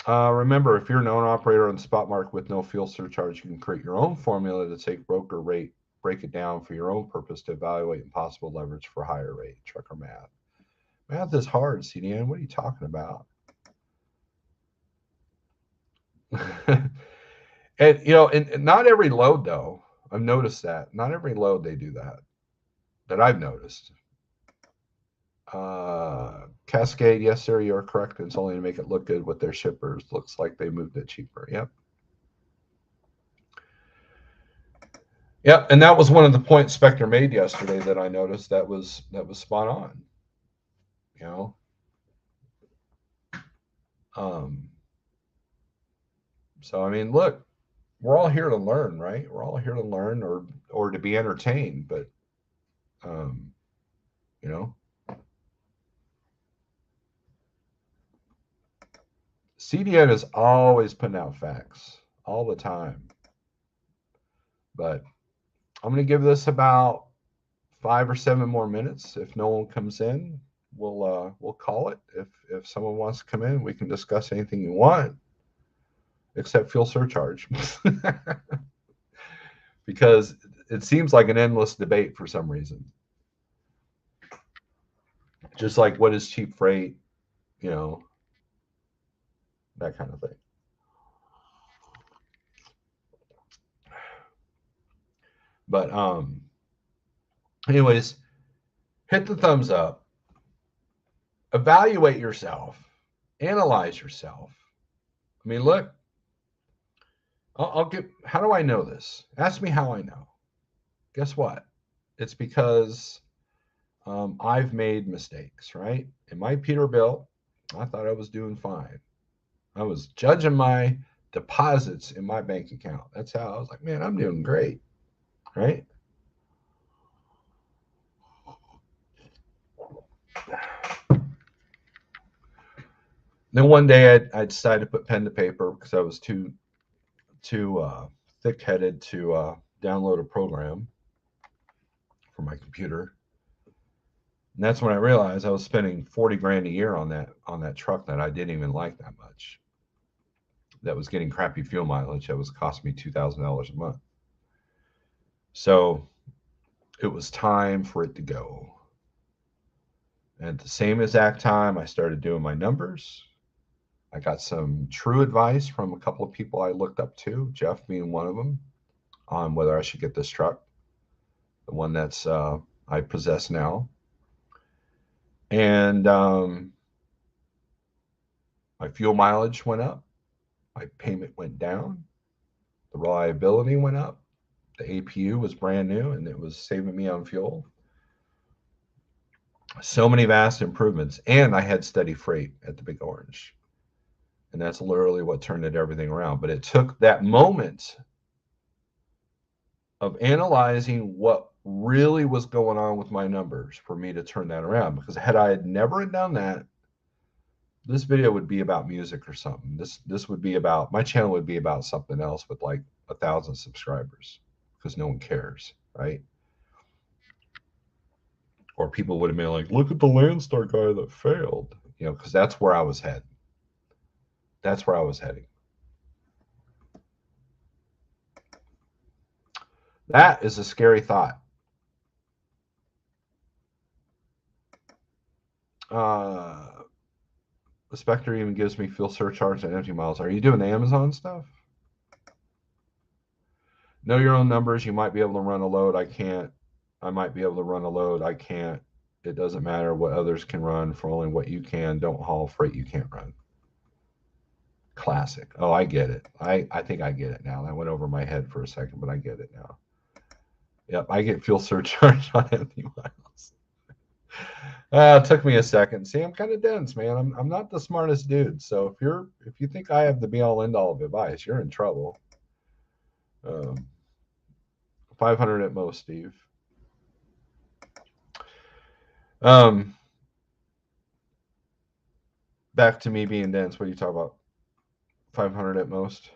Remember, if you're an owner operator on the spot market with no fuel surcharge, you can create your own formula to take broker rate break it down for your own purpose to evaluate possible leverage for higher rate. Trucker math. Math is hard, CDN. What are you talking about? And and not every load though. I've noticed that. Not every load they do that I've noticed. Cascade, yes, sir, you're correct. It's only to make it look good with their shippers. Looks like they moved it cheaper. Yep. Yep, and that was one of the points Spectre made yesterday that I noticed that was spot on. You know. So I mean, look, we're all here to learn, right? We're all here to learn or to be entertained, but you know, CDN is always putting out facts all the time. But I'm going to give this about 5 or 7 more minutes. If no one comes in, we'll call it. If someone wants to come in, we can discuss anything you want, except fuel surcharge, because it seems like an endless debate for some reason. Just like what is cheap freight, that kind of thing. But anyways, hit the thumbs up, evaluate yourself, analyze yourself. I mean, look, I'll get. How do I know this? Ask me how I know. Guess what? It's because I've made mistakes, right? In my Peterbilt, I thought I was doing fine. I was judging my deposits in my bank account. That's how I was like, man, I'm doing great, right? Then one day I decided to put pen to paper because I was too thick-headed to download a program for my computer. And that's when I realized I was spending 40 grand a year on that truck that I didn't even like that much. That was getting crappy fuel mileage. That was costing me $2,000 a month. So it was time for it to go. And at the same exact time, I started doing my numbers. I got some true advice from a couple of people I looked up to, Jeff being one of them, on whether I should get this truck, the one that's I possess now. And my fuel mileage went up. My payment went down. The reliability went up. The APU was brand new, and it was saving me on fuel. So many vast improvements. And I had steady freight at the Big Orange. And that's literally what turned everything around. But it took that moment of analyzing what really was going on with my numbers for me to turn that around. Because had I never done that, this video would be about music or something. This would be about, my channel would be about something else with like 1,000 subscribers, because no one cares, right? Or people would have been like, look at the Landstar guy that failed, because that's where I was heading. That's where I was heading. That is a scary thought. The Spectre even gives me fuel surcharge and empty miles. Are you doing the Amazon stuff? Know your own numbers. You might be able to run a load. I can't. I might be able to run a load. I can't. It doesn't matter what others can run for only what you can. Don't haul freight you can't run. Classic. Oh, I get it. I think I get it now. That went over my head for a second, but I get it now. Yep, I get fuel surcharge on empty miles. It took me a second. See, I'm kind of dense, man. I'm not the smartest dude. So if you think I have the be all end all of advice, you're in trouble. 500 at most, Steve. Back to me being dense. What are you talking about? 500 at most.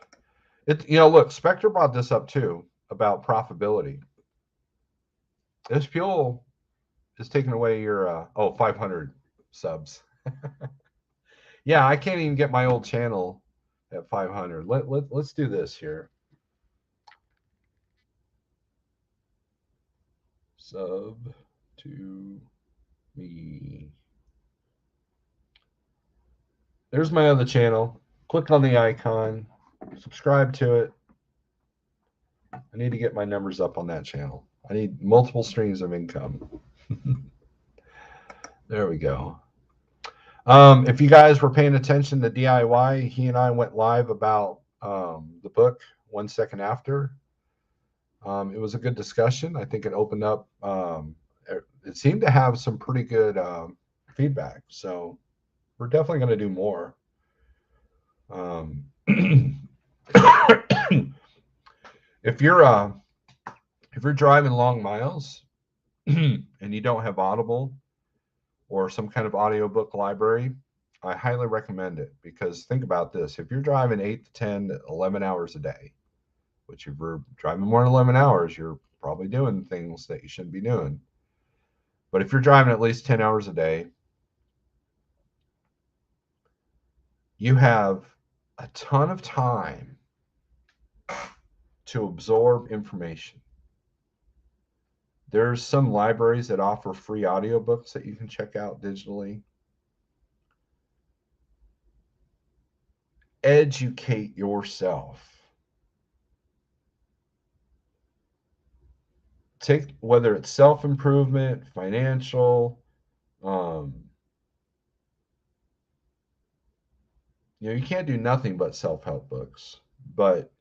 Look, Spectre brought this up too about profitability. This fuel is taking away your 500 subs. Yeah, I can't even get my old channel at 500. Let's do this here. Sub to me. There's my other channel. Click on the icon, subscribe to it. I need to get my numbers up on that channel. I need multiple streams of income. There we go. If you guys were paying attention to DIY, he and I went live about the book 1 second after. It was a good discussion. I think it opened up. It seemed to have some pretty good feedback. So we're definitely going to do more. If you're driving long miles and you don't have Audible or some kind of audiobook library, I highly recommend it, because think about this. If you're driving 8 to 10, 11 hours a day, which if you're driving more than 11 hours, you're probably doing things that you shouldn't be doing. But if you're driving at least 10 hours a day, you have a ton of time to absorb information. There's some libraries that offer free audiobooks that you can check out digitally. Educate yourself. Take, whether it's self-improvement, financial, you can't do nothing but self-help books, but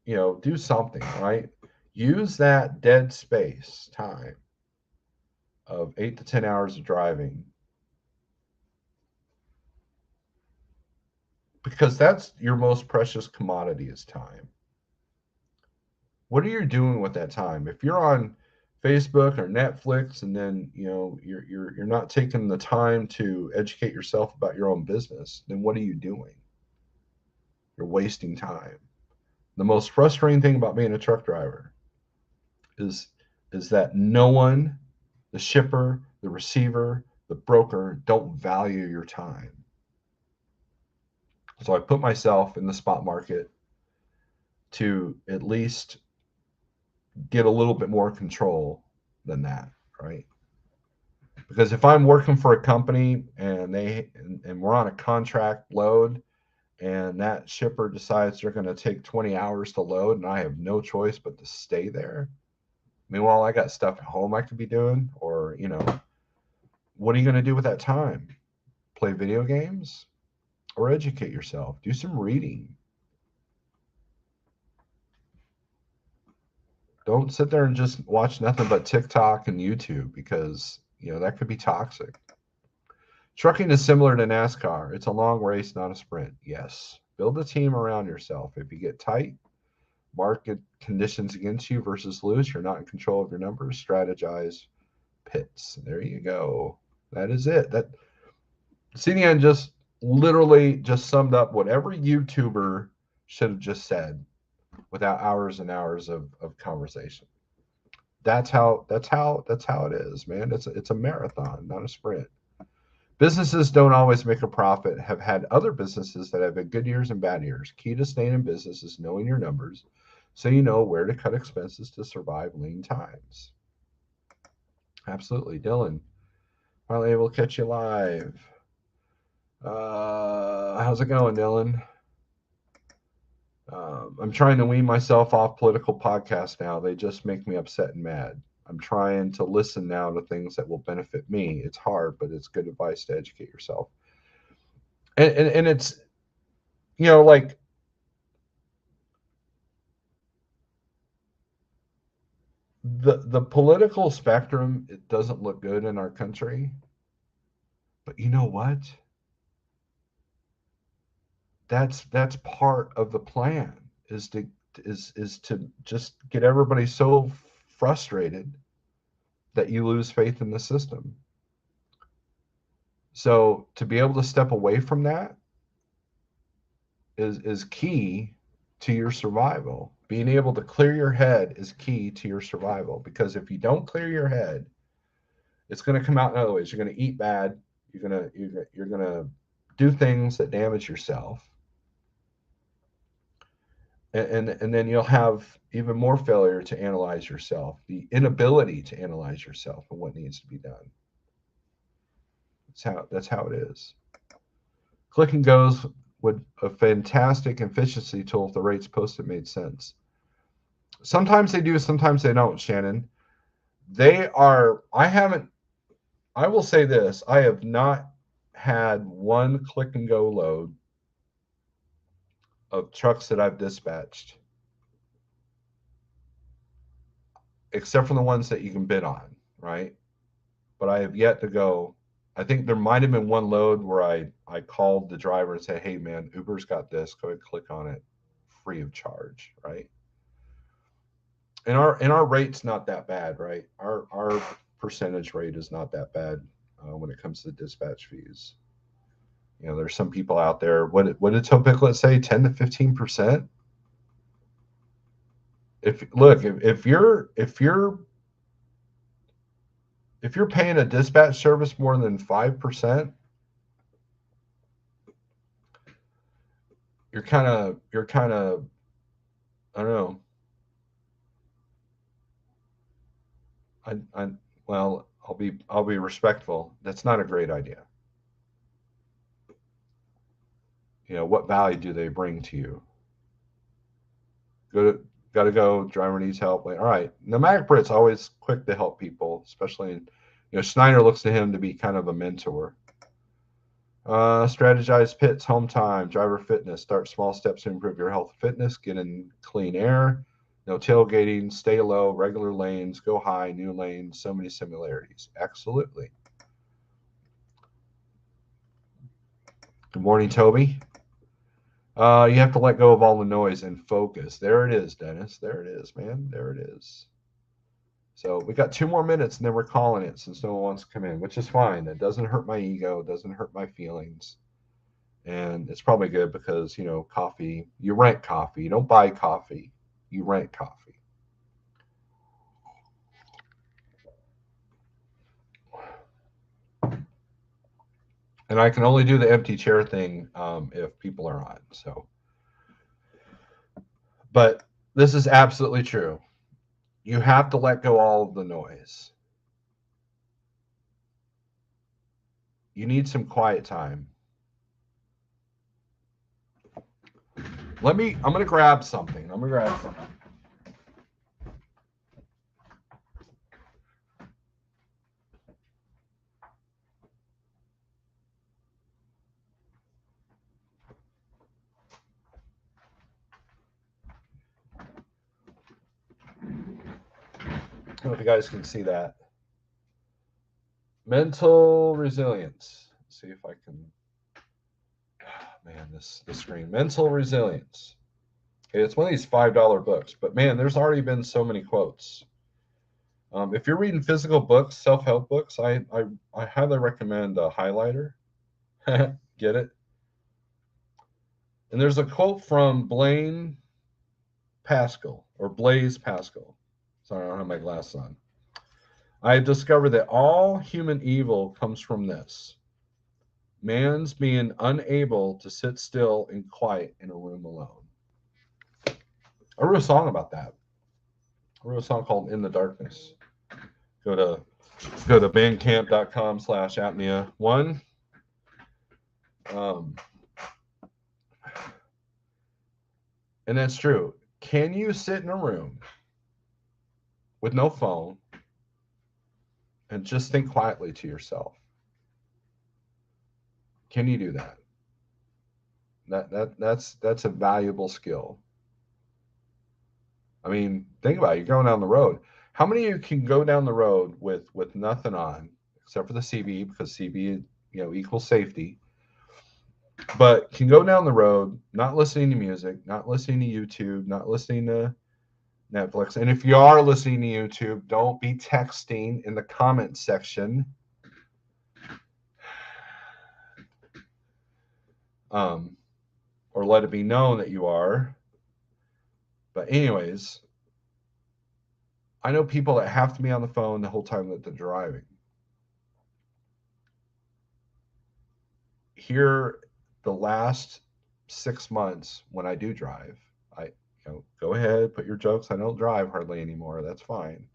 do something, right? Use that dead space time of 8 to 10 hours of driving, because that's your most precious commodity, is time. What are you doing with that time? If you're on Facebook or Netflix, and then you're not taking the time to educate yourself about your own business, then what are you doing? You're wasting time. The most frustrating thing about being a truck driver is that no one, the shipper, the receiver, the broker, don't value your time. So I put myself in the spot market to at least get a little bit more control than that, right? Because if I'm working for a company and we're on a contract load, and that shipper decides they're going to take 20 hours to load, and I have no choice but to stay there. Meanwhile, I got stuff at home I could be doing, or what are you going to do with that time? Play video games or educate yourself? Do some reading. Don't sit there and just watch nothing but TikTok and YouTube, because that could be toxic. Trucking is similar to NASCAR. It's a long race, not a sprint. Yes. Build a team around yourself. If you get tight, market conditions against you versus lose, you're not in control of your numbers. Strategize, pits. There you go. That is it. That CDN just literally just summed up what every YouTuber should have just said without hours and hours of conversation. That's how it is, man. It's a marathon, not a sprint. Businesses don't always make a profit. Have had other businesses that have had good years and bad years. Key to staying in business is knowing your numbers, so you know where to cut expenses to survive lean times. Absolutely. Dylan, finally able to catch you live. How's it going, Dylan? I'm trying to wean myself off political podcasts now. They just make me upset and mad. I'm trying to listen now to things that will benefit me. It's hard, but it's good advice to educate yourself. And it's, like, the political spectrum, it doesn't look good in our country. But you know what? That's part of the plan, is to just get everybody so frustrated that you lose faith in the system. So to be able to step away from that is key to your survival. Being able to clear your head is key to your survival, because if you don't clear your head, it's going to come out in other ways. You're going to eat bad. You're going to do things that damage yourself. And then you'll have even more failure to analyze yourself, the inability to analyze yourself and what needs to be done. That's how it is. Click and goes would a fantastic efficiency tool if the rates posted made sense. Sometimes they do, sometimes they don't, Shannon. They are, I will say this, I have not had one click and go load of trucks that I've dispatched, except for the ones that you can bid on, right? But I have yet to go. I think there might have been one load where I called the driver and said, "Hey man, Uber's got this. Go ahead, click on it, free of charge." Right? And our rate's not that bad, right? Our percentage rate is not that bad when it comes to dispatch fees. There's some people out there. What did Topiclet say? 10 to 15%. If you're paying a dispatch service more than 5%, you're kind of I don't know. I well, I'll be respectful. That's not a great idea. What value do they bring to you? Gotta go. Driver needs help. Like, all right. Nomadic Brit's always quick to help people, especially Schneider looks to him to be kind of a mentor. Strategize pits, home time, driver fitness. Start small steps to improve your health and fitness. Get in clean air. No tailgating. Stay low. Regular lanes. Go high. New lanes. So many similarities. Absolutely. Good morning, Toby. You have to let go of all the noise and focus. There it is, Dennis. There it is, man. There it is. So we got 2 more minutes and then we're calling it since no one wants to come in, which is fine. It doesn't hurt my ego. It doesn't hurt my feelings. And it's probably good because, coffee, you rent coffee. You don't buy coffee. You rent coffee. And I can only do the empty chair thing if people are on. But this is absolutely true. You have to let go all of the noise. You need some quiet time. I'm going to grab something. I don't know if you guys can see that. Mental resilience. Let's see if I can. Oh, man, this screen. Mental resilience. Okay, it's one of these $5 books, but man, there's already been so many quotes. If you're reading physical books, self-help books, I highly recommend a highlighter. Get it? And there's a quote from Blaise Pascal. Sorry, I don't have my glasses on. I have discovered that all human evil comes from this: man's being unable to sit still and quiet in a room alone. I wrote a song about that. I wrote a song called In the Darkness. Go to bandcamp.com/apnea1. And that's true. Can you sit in a room with no phone and just think quietly to yourself? Can you do that? That's a valuable skill. I mean, think about it. You're going down the road. How many of you can go down the road with nothing on except for the CB, because CB equals safety, but can go down the road not listening to music, not listening to YouTube, not listening to Netflix. And if you are listening to YouTube, don't be texting in the comment section. Or let it be known that you are. But anyways, I know people that have to be on the phone the whole time that they're driving. Here, the last 6 months when I do drive, go ahead, put your jokes. I don't drive hardly anymore. That's fine.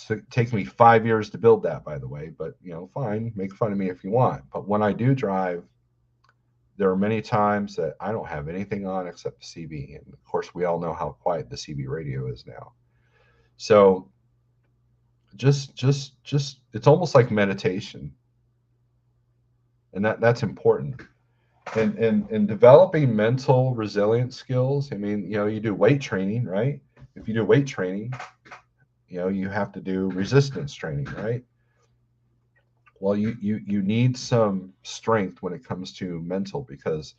It takes me 5 years to build that, by the way, but fine, make fun of me if you want. But when I do drive, there are many times that I don't have anything on except the CB. And of course, we all know how quiet the CB radio is now. So just it's almost like meditation. And that's important. And developing mental resilience skills. I mean, you do weight training, right? If you do weight training, you have to do resistance training, right? Well, you need some strength when it comes to mental, because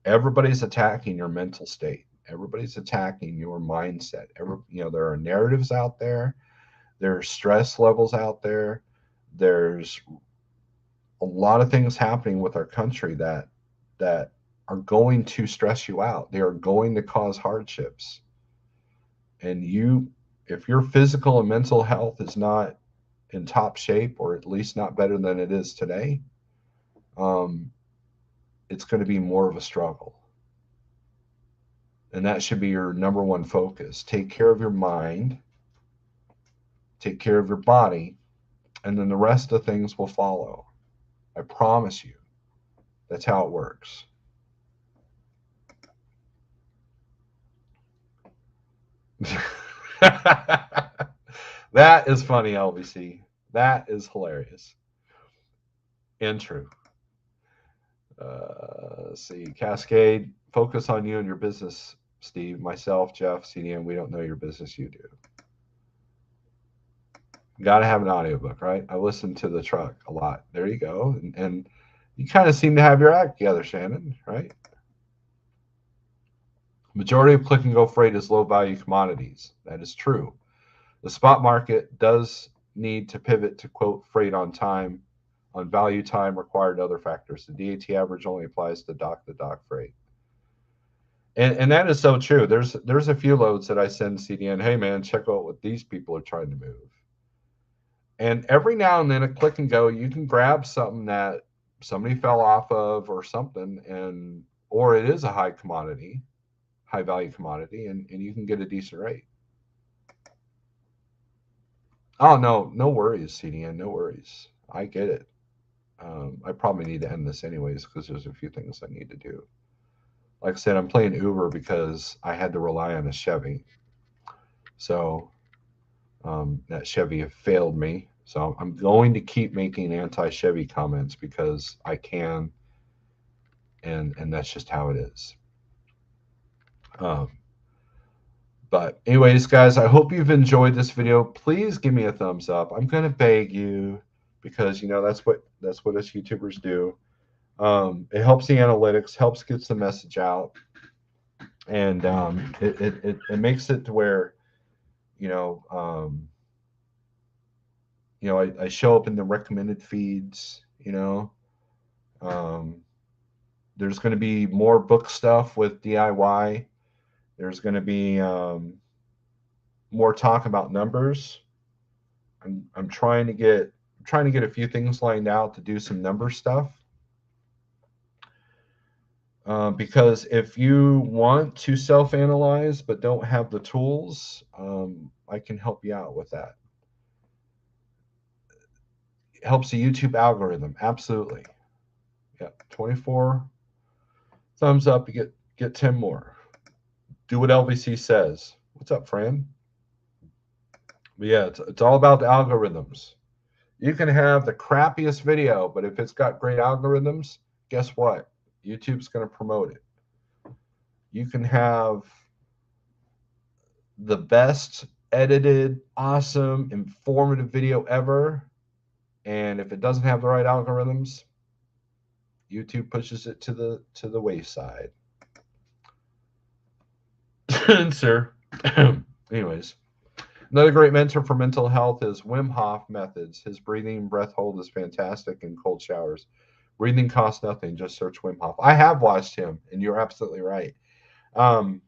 everybody's attacking your mental state. Everybody's attacking your mindset. There are narratives out there. There are stress levels out there. There's a lot of things happening with our country that are going to stress you out. They are going to cause hardships. And if your physical and mental health is not in top shape, or at least not better than it is today, it's going to be more of a struggle. And that should be your number one focus. Take care of your mind, take care of your body, and then the rest of the things will follow. I promise you. That's how it works. That is funny, LBC. That is hilarious. And true. Let's see. Cascade, focus on you and your business, Steve. Myself, Jeff, CDM, we don't know your business, you do. Got to have an audiobook, right? I listen to the truck a lot. There you go. And you kind of seem to have your act together, Shannon, right? Majority of click and go freight is low value commodities. That is true. The spot market does need to pivot to quote freight on time, on value time, required other factors. The DAT average only applies to dock to dock freight. And that is so true. There's a few loads that I send CDN, hey man, check out what these people are trying to move. And every now and then at click and go, you can grab something that somebody fell off of or something, or it is a high value commodity, and you can get a decent rate. Oh, no worries, CDN, no worries. I get it. I probably need to end this anyways because there's a few things I need to do. Like I said, I'm playing Uber because I had to rely on a Chevy. So that Chevy failed me. So I'm going to keep making anti-Chevy comments because I can, and that's just how it is. But anyways, guys, I hope you've enjoyed this video. Please give me a thumbs up. I'm going to beg you because that's what us YouTubers do. It helps the analytics, helps gets the message out, and it makes it to where I show up in the recommended feeds. There's going to be more book stuff with DIY. There's going to be more talk about numbers. I'm trying to get a few things lined out to do some number stuff. Because if you want to self-analyze but don't have the tools, I can help you out with that. It helps the YouTube algorithm, absolutely. Yeah, 24 thumbs up, you get 10 more. Do what LVC says. What's up, Fran? But yeah, it's all about the algorithms. You can have the crappiest video, but if it's got great algorithms, guess what? YouTube's going to promote it. You can have the best edited, awesome, informative video ever, and if it doesn't have the right algorithms, YouTube pushes it to the wayside. Sir. Anyways, another great mentor for mental health is Wim Hof methods. His breathing breath hold is fantastic in cold showers. Breathing costs nothing. Just search Wim Hof. I have watched him, and you're absolutely right. I'm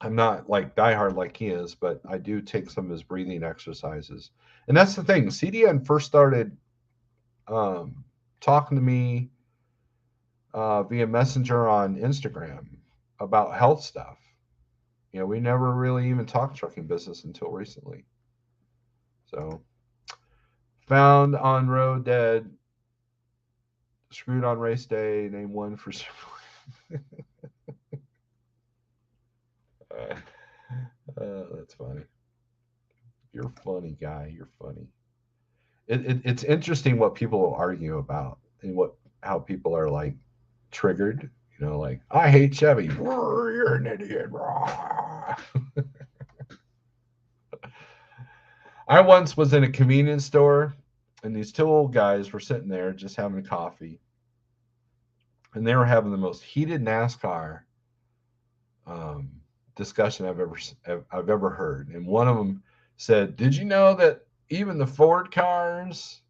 not like diehard like he is, but I do take some of his breathing exercises. And that's the thing. CDN first started talking to me via Messenger on Instagram about health stuff. You know, we never really even talked trucking business until recently. So, found on road dead, screwed on race day, name one for. That's funny. You're funny, guy. You're funny. It's interesting what people argue about and how people are like triggered. You know, like I hate Chevy. You're an idiot. I once was in a convenience store, and these two old guys were sitting there just having coffee, and they were having the most heated NASCAR um, discussion I've ever heard. And one of them said, "Did you know that even the Ford cars,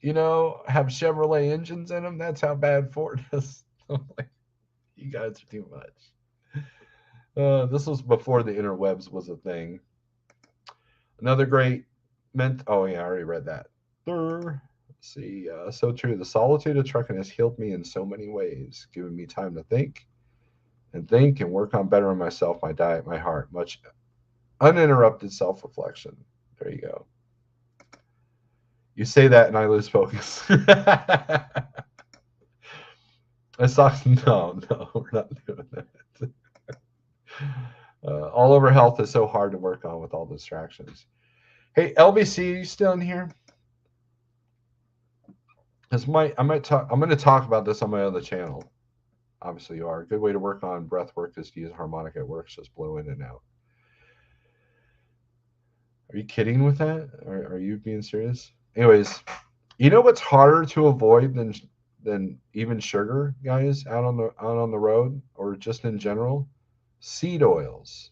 you know, have Chevrolet engines in them? That's how bad Ford is." I'm like, you guys are too much. This was before the interwebs was a thing. Another great Oh yeah, I already read that. Let's see, so true. The solitude of trucking has healed me in so many ways, giving me time to think and work on bettering myself, my diet, my heart. Much uninterrupted self-reflection. There you go. You say that and I lose focus. I saw no, we're not doing that. All over health is so hard to work on with all the distractions. Hey, LBC, you still in here? I might talk. I'm going to talk about this on my other channel. Obviously, you are. A good way to work on breath work is to use harmonica. It works, just blow in and out. Are you kidding with that? Are you being serious? Anyways, you know what's harder to avoid than even sugar, guys, out on the road or just in general? Seed oils.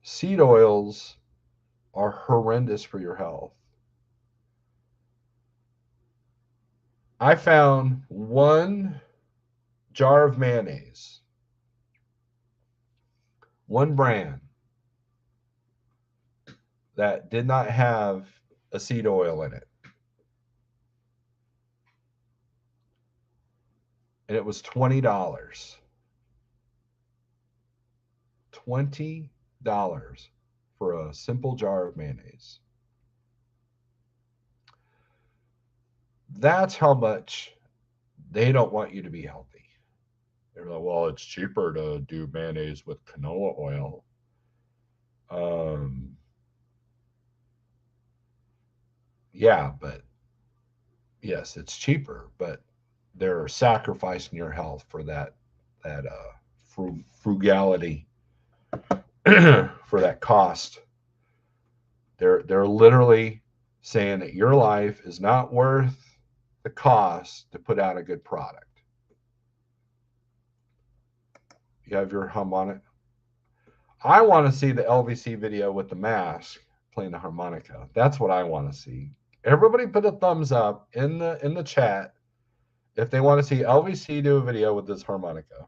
Seed oils are horrendous for your health. I found one jar of mayonnaise, one brand that did not have a seed oil in it. And it was $20. $20 for a simple jar of mayonnaise. That's how much they don't want you to be healthy. They're like, well, it's cheaper to do mayonnaise with canola oil. Um, yeah, but yes, it's cheaper, but they're sacrificing your health for that frugality, for that cost. They're literally saying that your life is not worth the cost to put out a good product. You have your harmonic. I want to see the LVC video with the mask playing the harmonica. That's what I want to see. Everybody put a thumbs up in the chat if they want to see LVC do a video with this harmonica.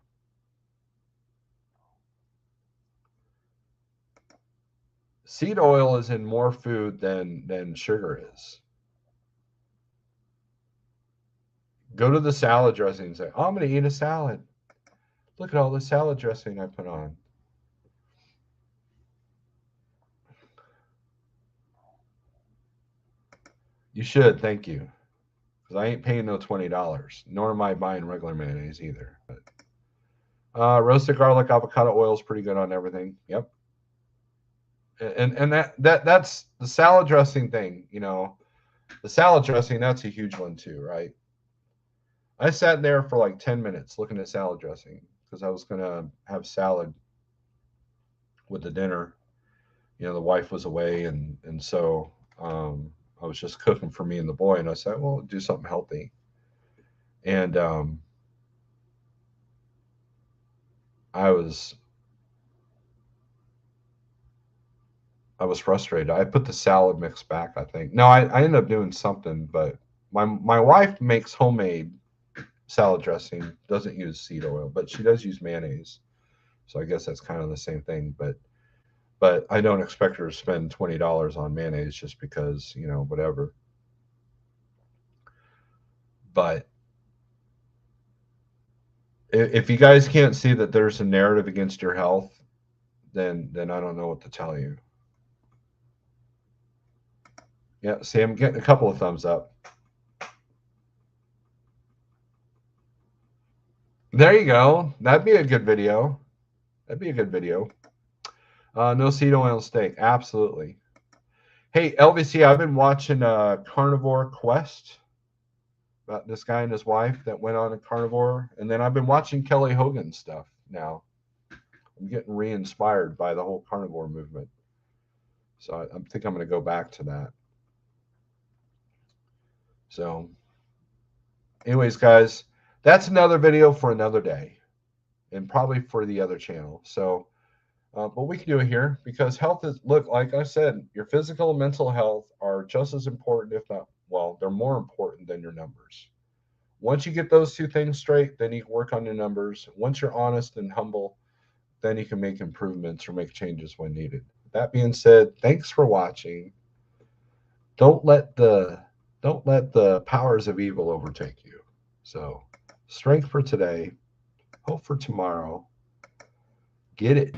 Seed oil is in more food than sugar is. Go to the salad dressing and say, oh, I'm going to eat a salad. Look at all the salad dressing I put on. You should, thank you. Because I ain't paying no $20, nor am I buying regular mayonnaise either. But roasted garlic avocado oil is pretty good on everything. Yep. And that's the salad dressing thing, you know. The salad dressing, that's a huge one too, right? I sat there for like 10 minutes looking at salad dressing because I was going to have salad with the dinner. You know, the wife was away, and so I was just cooking for me and the boy, and I said, well, do something healthy. And I was frustrated. I put the salad mix back, I think. No, I ended up doing something, but my wife makes homemade salad dressing, doesn't use seed oil, but she does use mayonnaise. So I guess that's kind of the same thing. But I don't expect her to spend $20 on mayonnaise just because, you know, whatever. But if you guys can't see that there's a narrative against your health, then I don't know what to tell you. Yeah, see, I'm getting a couple of thumbs up. There you go. That'd be a good video. That'd be a good video. No seed oil steak. Absolutely. Hey, LVC, I've been watching Carnivore Quest about this guy and his wife that went on a carnivore. And then I've been watching Kelly Hogan stuff now. I'm getting re-inspired by the whole carnivore movement. So I think I'm going to go back to that. So anyways, guys, that's another video for another day and probably for the other channel. So, but we can do it here because health is, look, like I said, your physical and mental health are just as important, if not, well, they're more important than your numbers. Once you get those two things straight, then you can work on your numbers. Once you're honest and humble, then you can make improvements or make changes when needed. That being said, thanks for watching. Don't let the powers of evil overtake you. So, strength for today, hope for tomorrow. Get it.